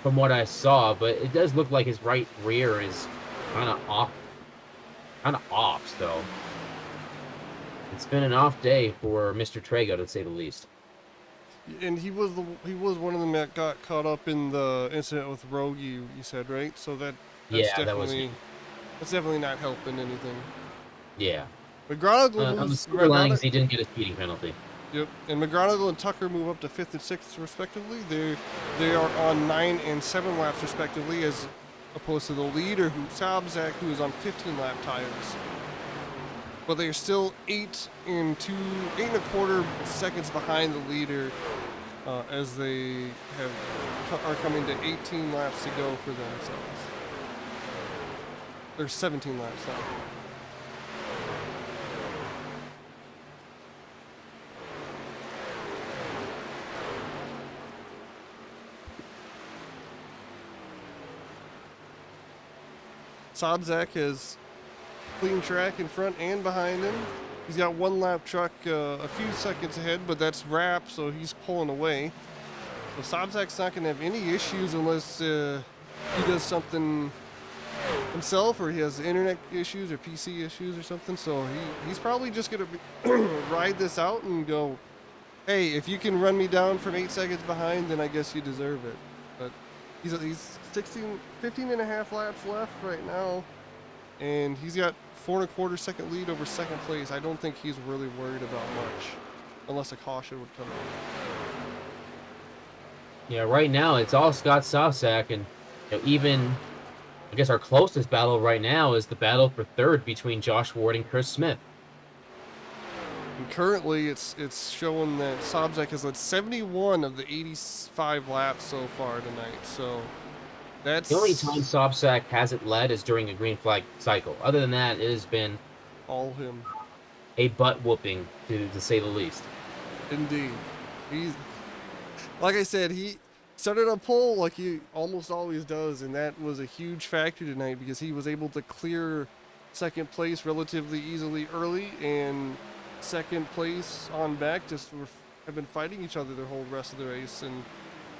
from what I saw, but it does look like his right rear is kind of off. So it's been an off day for Mr. Trago, to say the least. And he was one of them that got caught up in the incident with Rogue. You said, right? So that's Yeah, that was me. that's definitely not helping anything. Yeah. McGonigal On the moves. silver linings, he didn't get a speeding penalty. Yep, and McGonigal and Tucker move up to 5th and 6th respectively. They are on 9 and 7 laps respectively, as opposed to the leader, Sabzak, who is on 15-lap tires. But they are still 8.25 seconds behind the leader, as they are coming to 18 laps to go for themselves. There's 17 laps now. Sabzak has clean track in front and behind him. He's got one lap truck a few seconds ahead, but that's wrapped, so he's pulling away. So Sabzak's not going to have any issues unless he does something himself, or he has internet issues or PC issues or something. So he's probably just going to ride this out and go, hey, if you can run me down from 8 seconds behind, then I guess you deserve it. But he's 15 and a half laps left right now, and he's got 4.25 second lead over second place. I don't think he's really worried about much, unless a caution would come in. Yeah, right now it's all Scott Sofsack, and even I guess our closest battle right now is the battle for third between Josh Ward and Chris Smith. And currently, it's showing that Sabzak has led 71 of the 85 laps so far tonight. So that's the only time Sofsack hasn't led is during a green flag cycle. Other than that, it has been all him. A butt whooping, to say the least. Indeed, he's like I said, he started a pole like he almost always does, and that was a huge factor tonight because he was able to clear second place relatively easily early, and second place on back just have been fighting each other the whole rest of the race. And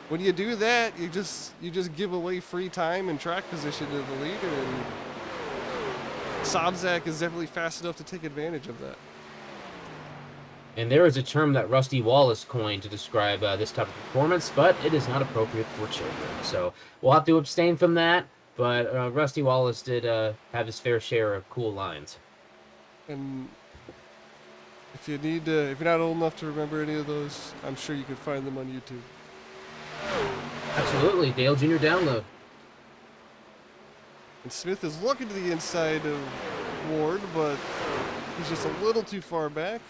when you do that, you just give away free time and track position to the leader, and Sabzak is definitely fast enough to take advantage of that. And there is a term that Rusty Wallace coined to describe this type of performance, but it is not appropriate for children. So we'll have to abstain from that, but Rusty Wallace did have his fair share of cool lines. And if you need if you're not old enough to remember any of those, I'm sure you can find them on YouTube. Absolutely, Dale Jr. download. And Smith is looking to the inside of Ward, but he's just a little too far back.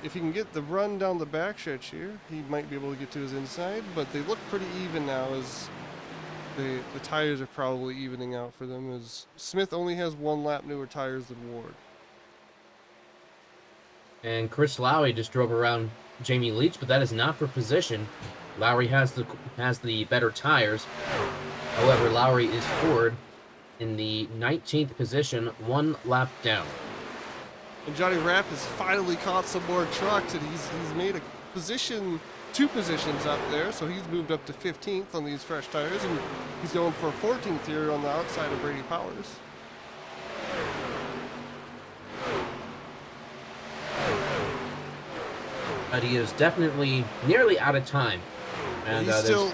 If he can get the run down the backstretch here, he might be able to get to his inside, but they look pretty even now, as the tires are probably evening out for them, as Smith only has 1 lap newer tires than Ward. And Chris Lowry just drove around Jamie Leach, but that is not for position. Lowry has the better tires. However, Lowry is forward in the 19th position, 1 lap down. And Johnny Rapp has finally caught some more trucks, and he's made a position, 2 positions up there, so he's moved up to 15th on these fresh tires, and he's going for 14th here on the outside of Brady Powers. But he is definitely nearly out of time. And he still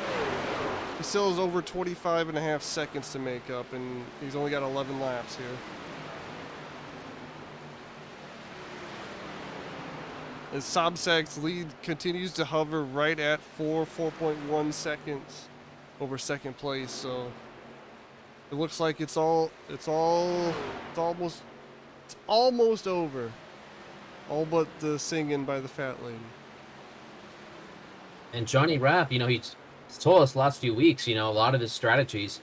has over 25 and a half seconds to make up, and he's only got 11 laps here. As Sabzak's lead continues to hover right at 4.1 seconds over second place, so it looks like it's almost over. All but the singing by the fat lady. And Johnny Rapp, he's told us the last few weeks, a lot of his strategies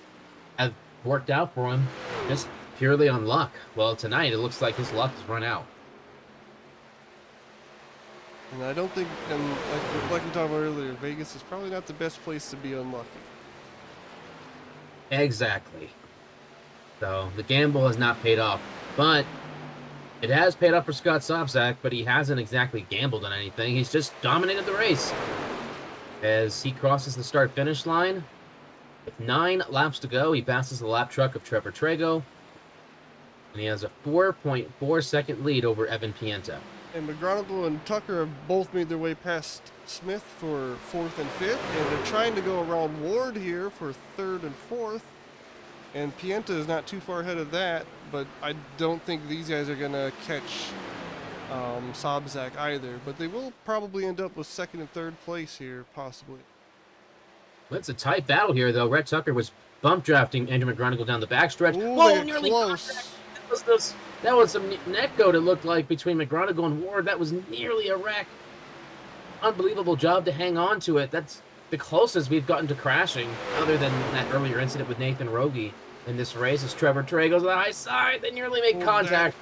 have worked out for him just purely on luck. Well, tonight it looks like his luck has run out. And I don't think, and like we talked about earlier, Vegas is probably not the best place to be unlucky. Exactly. So the gamble has not paid off. But It has paid off for Scott Sobczak, but he hasn't exactly gambled on anything. He's just dominated the race. As he crosses the start-finish line, with 9 laps to go, he passes the lap truck of Trevor Trago, and he has a 4.4-second lead over Evan Pienta. And McGonigal and Tucker have both made their way past Smith for 4th and 5th, and they're trying to go around Ward here for 3rd and 4th. And Pienta is not too far ahead of that, but I don't think these guys are going to catch Sobczak either. But they will probably end up with 2nd and 3rd place here, possibly. Well, it's a tight battle here, though. Rhett Tucker was bump drafting Andrew McGonigal down the backstretch. Ooh, Whoa, nearly close. That was some neck code, it looked like, between McGonigal and Ward. That was nearly a wreck. Unbelievable job to hang on to it. That's the closest we've gotten to crashing, other than that earlier incident with Nathan Rogie in this race, as Trevor Trey goes to the high side. They nearly make contact.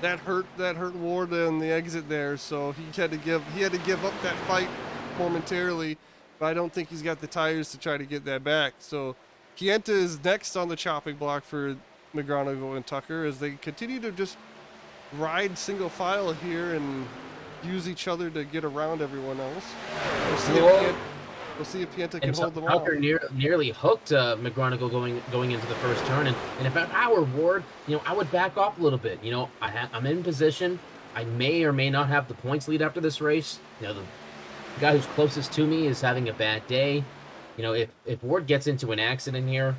That hurt Ward on the exit there, so he had to give up that fight momentarily, but I don't think he's got the tires to try to get that back. So Pienta is next on the chopping block for McGonigal and Tucker as they continue to just ride single file here and use each other to get around everyone else. We'll see if Pienta can hold them off. Tucker nearly hooked McGonigal going into the first turn, and about our Ward, I would back off a little bit. I'm in position. I may or may not have the points lead after this race. The guy who's closest to me is having a bad day. If Ward gets into an accident here,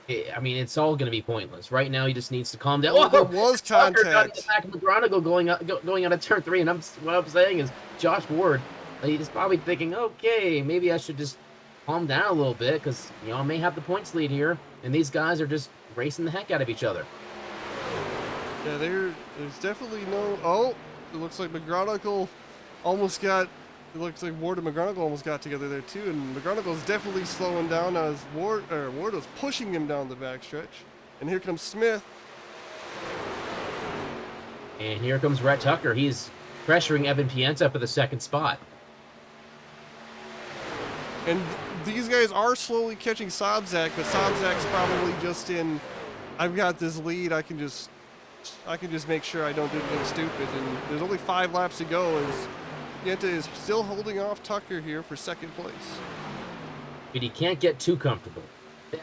it's all going to be pointless. Right now, he just needs to calm down. Oh, there was contact. Tucker got in the back of McGonigal going out of turn 3, and what I'm saying is Josh Ward, he's probably thinking, okay, maybe I should just calm down a little bit because, I may have the points lead here, and these guys are just racing the heck out of each other. Yeah, there's definitely no... Oh, it looks like McGonigal almost got... It looks like Ward and McGonigal almost got together there too, and McGonigal's definitely slowing down as Ward was pushing him down the backstretch. And here comes Smith. And here comes Rhett Tucker. He's pressuring Evan Pienta for the 2nd spot. And these guys are slowly catching Sobczak, but Sobczak's probably just in, I've got this lead, I can just make sure I don't do anything stupid. And there's only 5 laps to go as Pienta is still holding off Tucker here for 2nd place. But he can't get too comfortable.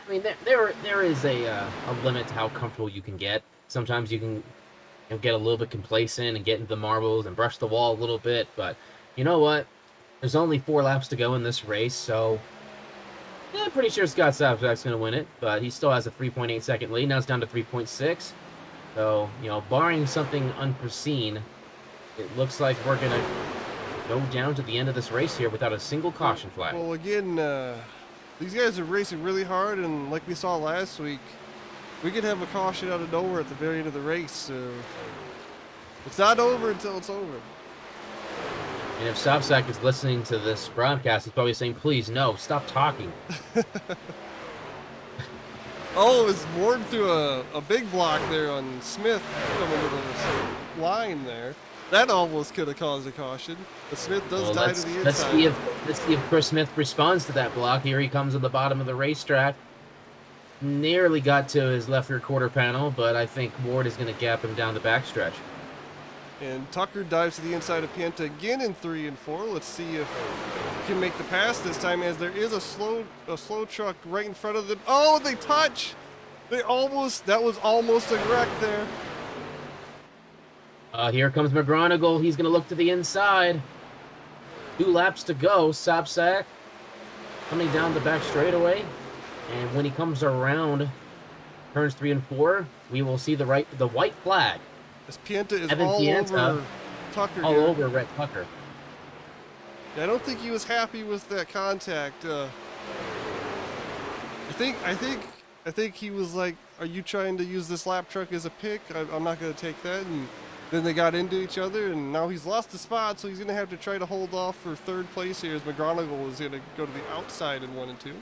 There is a limit to how comfortable you can get. Sometimes you can get a little bit complacent and get into the marbles and brush the wall a little bit. But you know what? There's only 4 laps to go in this race, so I'm pretty sure Scott Sobczak's going to win it. But he still has a 3.8-second lead. Now it's down to 3.6. So, barring something unforeseen, it looks like we're going to go down to the end of this race here without a single caution flag. Well, again, these guys are racing really hard, and like we saw last week, we could have a caution out of nowhere at the very end of the race. So it's not over until it's over. And if Sobczak is listening to this broadcast, he's probably saying, please, no, stop talking. Oh, it was Ward through a big block there on Smith coming to the line there. That almost could have caused a caution. But Smith does die to the inside. Let's see if Chris Smith responds to that block. Here he comes at the bottom of the racetrack. Nearly got to his left rear quarter panel, but I think Ward is going to gap him down the backstretch. And Tucker dives to the inside of Pienta again in 3 and 4. Let's see if he can make the pass this time, as there is a slow truck right in front of them. Oh, they touch! That was almost a wreck there. Here comes McGonigal. He's going to look to the inside. 2 laps to go. Sobczak coming down the back straightaway. And when he comes around turns 3 and 4, we will see the white flag. As Pienta is Evan all Pienta, over Tucker all here. over Rhett Tucker. Yeah, I don't think he was happy with that contact. I think he was like, "Are you trying to use this lap truck as a pick? I'm not going to take that." And then they got into each other, and now he's lost the spot, so he's going to have to try to hold off for 3rd place here, as McGonigal is going to go to the outside in 1 and 2.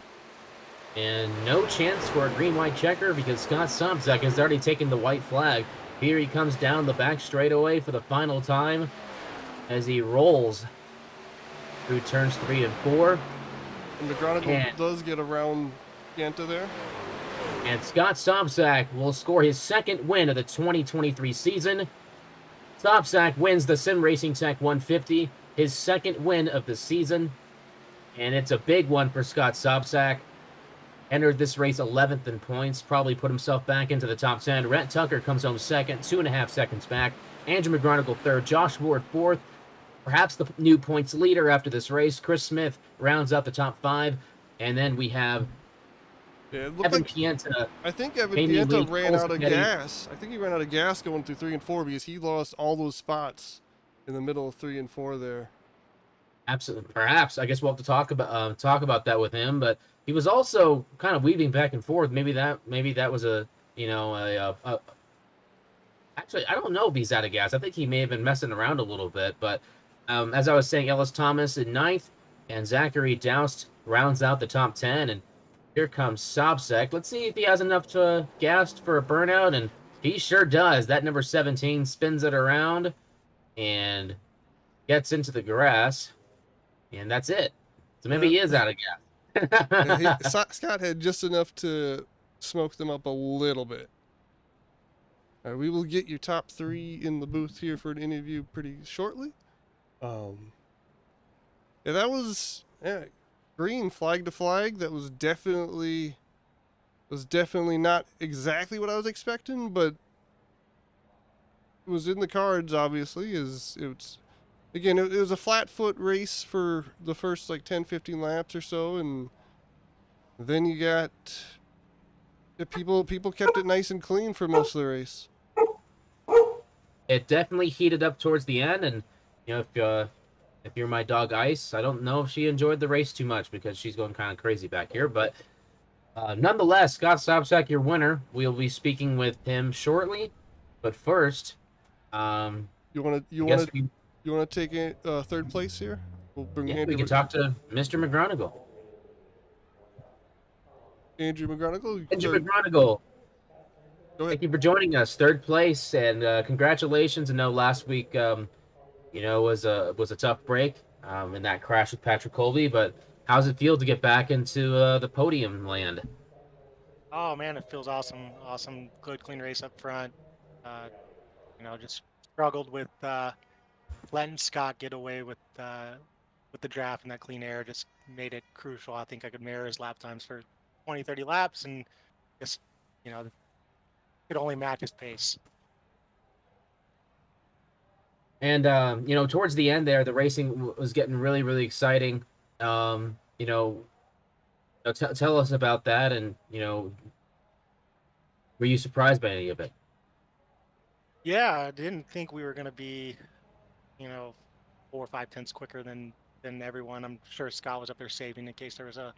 And no chance for a green-white checker because Scott Sobczak has already taken the white flag. Here he comes down the back straightaway for the final time as he rolls through turns 3 and 4. And McGonigal does get around Pienta there. And Scott Sobczak will score his 2nd win of the 2023 season. Sobczak wins the Sim Racing Tech 150, his second win of the season, and it's a big one for Scott Sobczak. Entered this race 11th in points, probably put himself back into the top 10. Rhett Tucker comes home second, 2.5 seconds back. Andrew McGonigal third, Josh Ward fourth. Perhaps the new points leader after this race. Chris Smith rounds out the top 5. And then we have Yeah, it looked Evan like Pienta, I think Evan Jamie Pienta Lee, ran Cole out of Spaghetti. gas. I think he ran out of gas going through 3 and 4 because he lost all those spots in the middle of 3 and 4 there. Absolutely, perhaps. I guess we'll have to talk about that with him. But he was also kind of weaving back and forth. Maybe that was a actually, I don't know if he's out of gas. I think he may have been messing around a little bit. But as I was saying, Ellis Thomas in ninth and Zachary Doust rounds out the top 10. And here comes Sobczak. Let's see if he has enough to gas for a burnout. And he sure does. That number 17 spins it around and gets into the grass. And that's it. So maybe he is out of Yeah, gas. Scott had just enough to smoke them up a little bit. We will get your top 3 in the booth here for an interview pretty shortly. Yeah, that was green flag to flag. That was definitely not exactly what I was expecting, but it was in the cards. Obviously, it was a flat foot race for the first like 10, 15 laps or so, and then you got people kept it nice and clean for most of the race. It definitely heated up towards the end, and if you're my dog Ice, I don't know if she enjoyed the race too much because she's going kind of crazy back here. But nonetheless, Scott Sobczak, your winner. We'll be speaking with him shortly, but first, You want to I guess we, take a third place here? We'll bring yeah, we Andrew can talk to Mr. McGonigal. Andrew McGonigal. Andrew McGonigal, Go ahead. thank you for joining us. Third place, and congratulations. I know last week, was a tough break in that crash with Patrick Colby. But how's it feel to get back into the podium land? Oh man, it feels awesome. Awesome, good, clean race up front. Uh, just struggled with letting Scott get away with the draft and that clean air. Just made it crucial. I think I could mirror his lap times for 20, 30 laps, and just could only match his pace. And towards the end there, the racing was getting really, really exciting. Tell us about that, and were you surprised by any of it? Yeah, I didn't think we were going to be, 4 or 5 tenths quicker than everyone. I'm sure Scott was up there saving in case there was a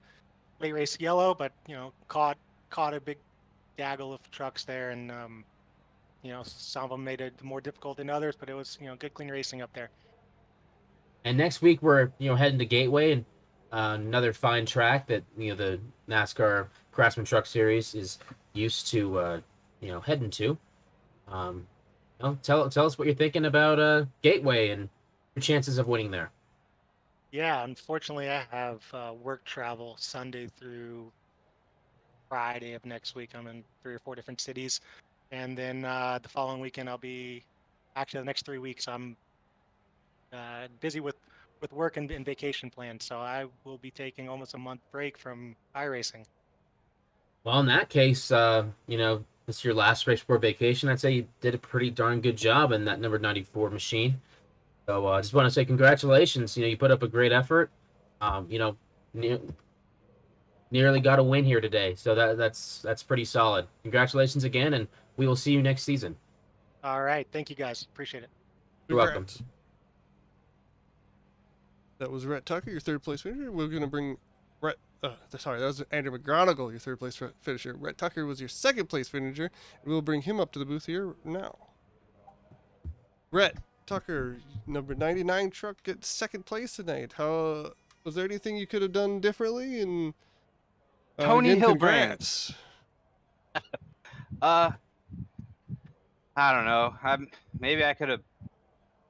late race yellow, but caught a big gaggle of trucks there, and some of them made it more difficult than others, but it was good, clean racing up there. And next week we're heading to Gateway, and another fine track that the NASCAR Craftsman Truck Series is used to heading to. Tell us what you're thinking about Gateway and your chances of winning there. Yeah, unfortunately, I have work travel Sunday through Friday of next week. I'm in 3 or 4 different cities, and then the following weekend actually the next 3 weeks I'm busy with work and vacation plans. So I will be taking almost a month break from iRacing. Well, in that case, this is your last race before vacation. I'd say you did a pretty darn good job in that number 94 machine. So I just want to say congratulations. You put up a great effort. Nearly got a win here today. So that's pretty solid. Congratulations again, and we will see you next season. All right. Thank you, guys. Appreciate it. You're welcome. That was Rhett Tucker, your third place finisher. We're going to bring Rhett. Sorry, that was Andrew McGonigal, your third place finisher. Rhett Tucker was your second place finisher. We'll bring him up to the booth here now. Rhett Tucker, number 99 truck, gets second place tonight. How was there anything you could have done differently? And Tony again, Hilbrand. congrats. I don't know. Maybe I could have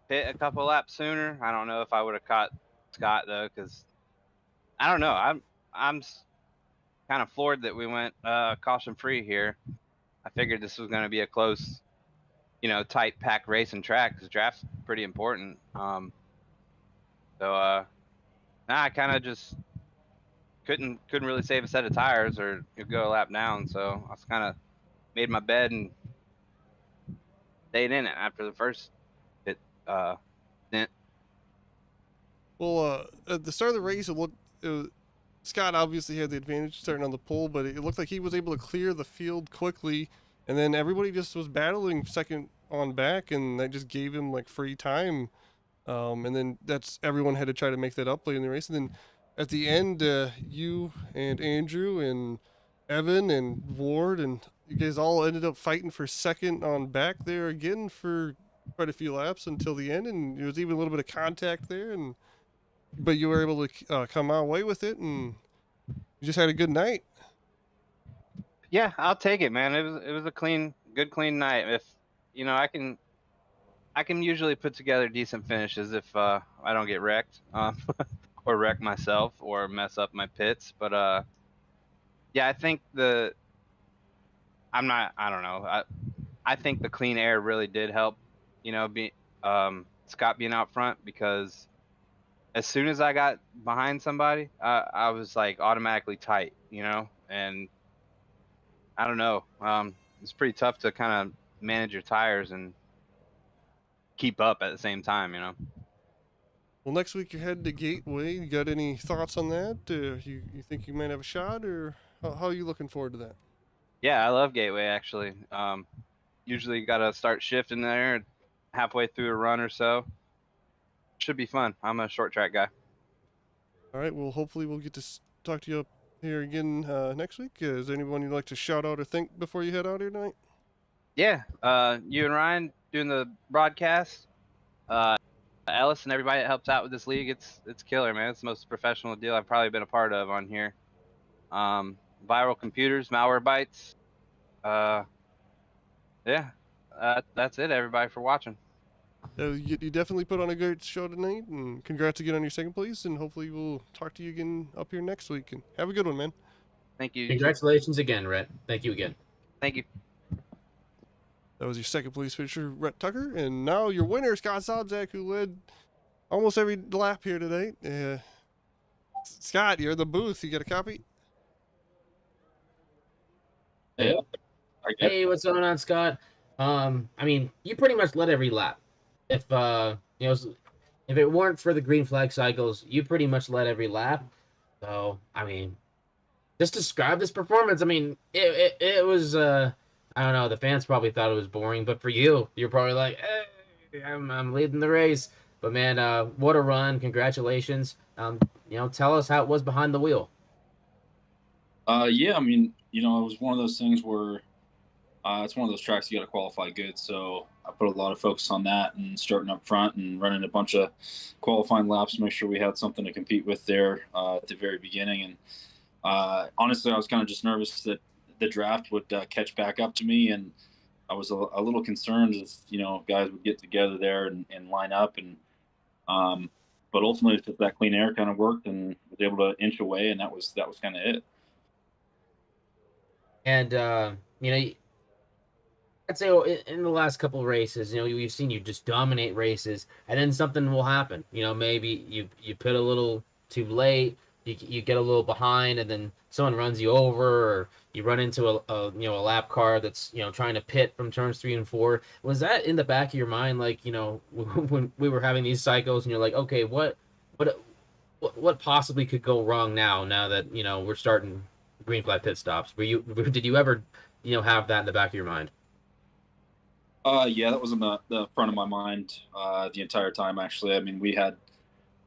hit a couple laps sooner. I don't know if I would have caught Scott though, because I don't know. I'm kind of floored that we went caution free here. I figured this was going to be a close tight pack racing track, because draft's pretty important. Nah, I kind of just couldn't really save a set of tires or go a lap down, so I was kind of made my bed and stayed in it after the first bit. Stint. Well, at the start of the race, Scott obviously had the advantage starting on the pole, but it looked like he was able to clear the field quickly, and then everybody just was battling second on back, and that just gave him like free time. And then everyone had to try to make that up late in the race. And then at the end, you and Andrew and Evan and Ward and you guys all ended up fighting for second on back there again for quite a few laps until the end. And there was even a little bit of contact there, but you were able to come away with it, and you just had a good night. Yeah, I'll take it, man. It was a good clean night. If I can usually put together decent finishes if I don't get wrecked, or wreck myself or mess up my pits. But yeah, I think I don't know. I think the clean air really did help. Scott being out front, because as soon as I got behind somebody, I was like automatically tight, and I don't know. It's pretty tough to kind of manage your tires and keep up at the same time. Well, next week you're headed to Gateway. You got any thoughts on that? You think you might have a shot, or how are you looking forward to that? Yeah, I love Gateway actually. Usually got to start shifting there halfway through a run or so. Should be fun. I'm a short track guy. All right. Well, hopefully we'll get to talk to you up here again next week. Is there anyone you'd like to shout out or thank before you head out here tonight? Yeah, you and Ryan doing the broadcast. Ellis and everybody that helps out with this league, it's killer, man. It's the most professional deal I've probably been a part of on here. Viral computers, malware bytes. Yeah, that's it, everybody, for watching. You definitely put on a great show tonight, and congrats again on your second place. And hopefully we'll talk to you again up here next week. And have a good one, man. Thank you. Congratulations again, Rhett. Thank you again. Thank you. That was your second place finisher, Rhett Tucker, and now your winner, Scott Sobzak, who led almost every lap here tonight. Scott, you're in the booth. You got a copy? Yeah. Hey, what's going on, Scott? You pretty much led every lap. If if it weren't for the green flag cycles, you pretty much led every lap. So, just describe this performance. It was I don't know, the fans probably thought it was boring, but for you, you're probably like, hey, I'm leading the race. But man, what a run. Congratulations. Tell us how it was behind the wheel. Yeah, it was one of those things where it's one of those tracks you got to qualify good. So I put a lot of focus on that and starting up front and running a bunch of qualifying laps to make sure we had something to compete with there at the very beginning. And honestly, I was kind of just nervous that the draft would catch back up to me, and I was a little concerned as guys would get together there and line up, and but ultimately it's just that clean air kind of worked and was able to inch away, and that was kind of it. And I'd say in the last couple of races, we've seen you just dominate races, and then something will happen. Maybe you pit a little too late, you get a little behind, and then someone runs you over, or you run into a lap car that's trying to pit from turns 3 and 4. Was that in the back of your mind, like when we were having these cycles, and you're like, okay, what possibly could go wrong now that we're starting green flag pit stops? Did you ever have that in the back of your mind? Yeah, that was in the front of my mind the entire time, actually. We had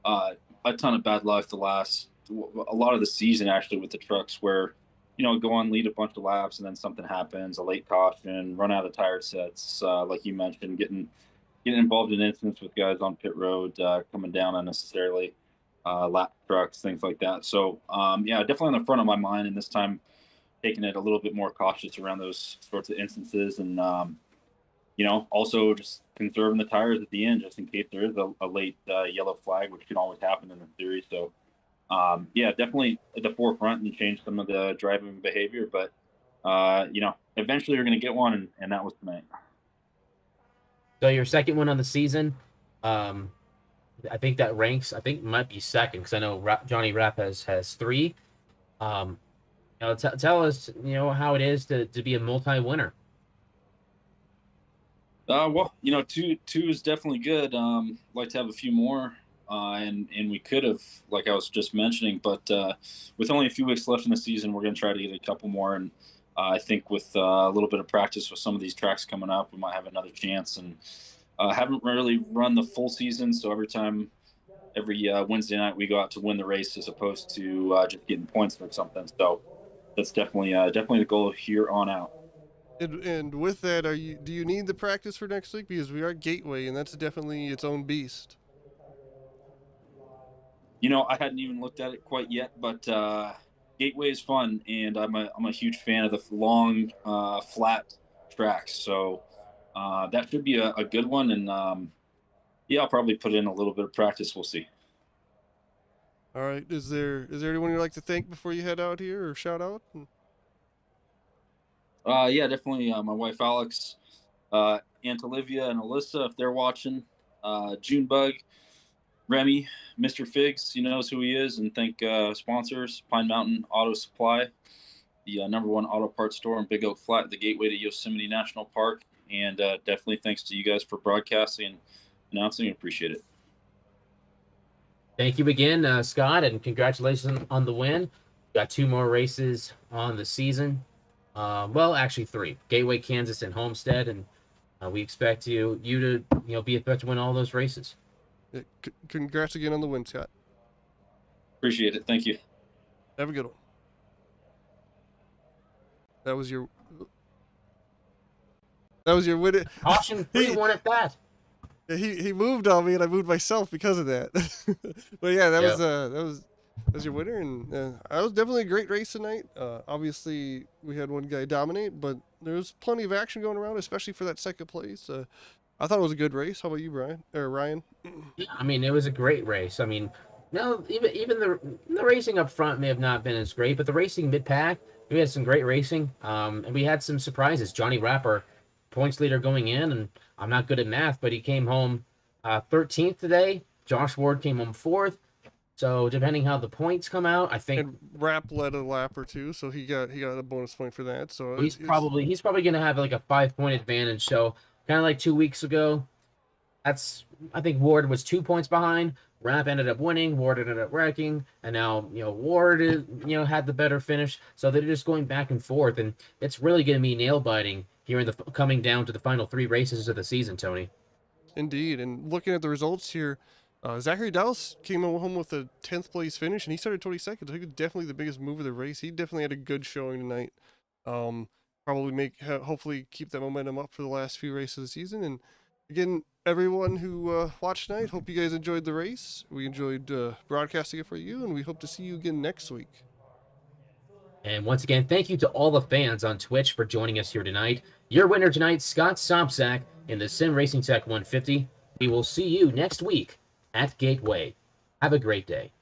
a ton of bad luck a lot of the season, actually, with the trucks where, go on, lead a bunch of laps, and then something happens, a late caution, run out of tire sets, like you mentioned, getting involved in incidents with guys on pit road, coming down unnecessarily, lap trucks, things like that. So, yeah, definitely on the front of my mind, and this time taking it a little bit more cautious around those sorts of instances, and also just conserving the tires at the end just in case there is a late yellow flag, which can always happen in the series. So, yeah, definitely at the forefront and change some of the driving behavior. But, eventually you're going to get one, and that was tonight. So your second one on the season, I think that ranks. I think might be second because I know Johnny Rapp has three. Tell us, how it is to be a multi-winner. Well, two is definitely good. Like to have a few more, and we could have, like I was just mentioning, but with only a few weeks left in the season, we're going to try to get a couple more. And I think with a little bit of practice with some of these tracks coming up, we might have another chance. And haven't really run the full season, so every Wednesday night we go out to win the race as opposed to just getting points for something. So that's definitely the goal here on out. And with that, do you need the practice for next week? Because we are Gateway, and that's definitely its own beast. I hadn't even looked at it quite yet, but Gateway is fun, and I'm a huge fan of the long, flat tracks. So that should be a good one, and I'll probably put in a little bit of practice. We'll see. All right. Is there anyone you'd like to thank before you head out here, or shout out? Yeah, definitely. My wife Alex, Aunt Olivia, and Alyssa, if they're watching. Junebug, Remy, Mr. Figs, he knows who he is, and thank sponsors: Pine Mountain Auto Supply, the #1 auto parts store in Big Oak Flat, the gateway to Yosemite National Park, and definitely thanks to you guys for broadcasting and announcing. Appreciate it. Thank you again, Scott, and congratulations on the win. Got 2 more races on the season. Well, actually 3: Gateway, Kansas, and Homestead, and we expect you to be a threat to win all those races. Yeah, congrats again on the win, Scott. Appreciate it. Thank you. Have a good one. That was your win. Caution free one at that. He moved on me, and I moved myself because of that. But yeah, that was your winner, and that was definitely a great race tonight. Obviously, we had one guy dominate, but there was plenty of action going around, especially for that second place. I thought it was a good race. How about you, Ryan? Yeah, I mean, it was a great race. I mean, no, even the racing up front may have not been as great, but the racing mid pack, we had some great racing, and we had some surprises. Johnny Rapper, points leader going in, and I'm not good at math, but he came home 13th today. Josh Ward came home 4th. So depending how the points come out, I think and Rapp led a lap or two, so he got a bonus point for that. So he's probably going to have like a 5-point advantage. So kind of like 2 weeks ago, I think Ward was 2 points behind. Rapp ended up winning. Ward ended up wrecking, and now Ward had the better finish. So they're just going back and forth, and it's really going to be nail biting here in the coming down to the final 3 races of the season, Tony. Indeed, and looking at the results here, Zachary Dallas came home with a 10th place finish, and he started 22nd. So he was definitely the biggest move of the race. He definitely had a good showing tonight. Probably hopefully keep that momentum up for the last few races of the season. And again, everyone who watched tonight, hope you guys enjoyed the race. We enjoyed broadcasting it for you, and we hope to see you again next week. And once again, thank you to all the fans on Twitch for joining us here tonight. Your winner tonight, Scott Sobczak in the Sim Racing Tec 150. We will see you next week at Gateway. Have a great day.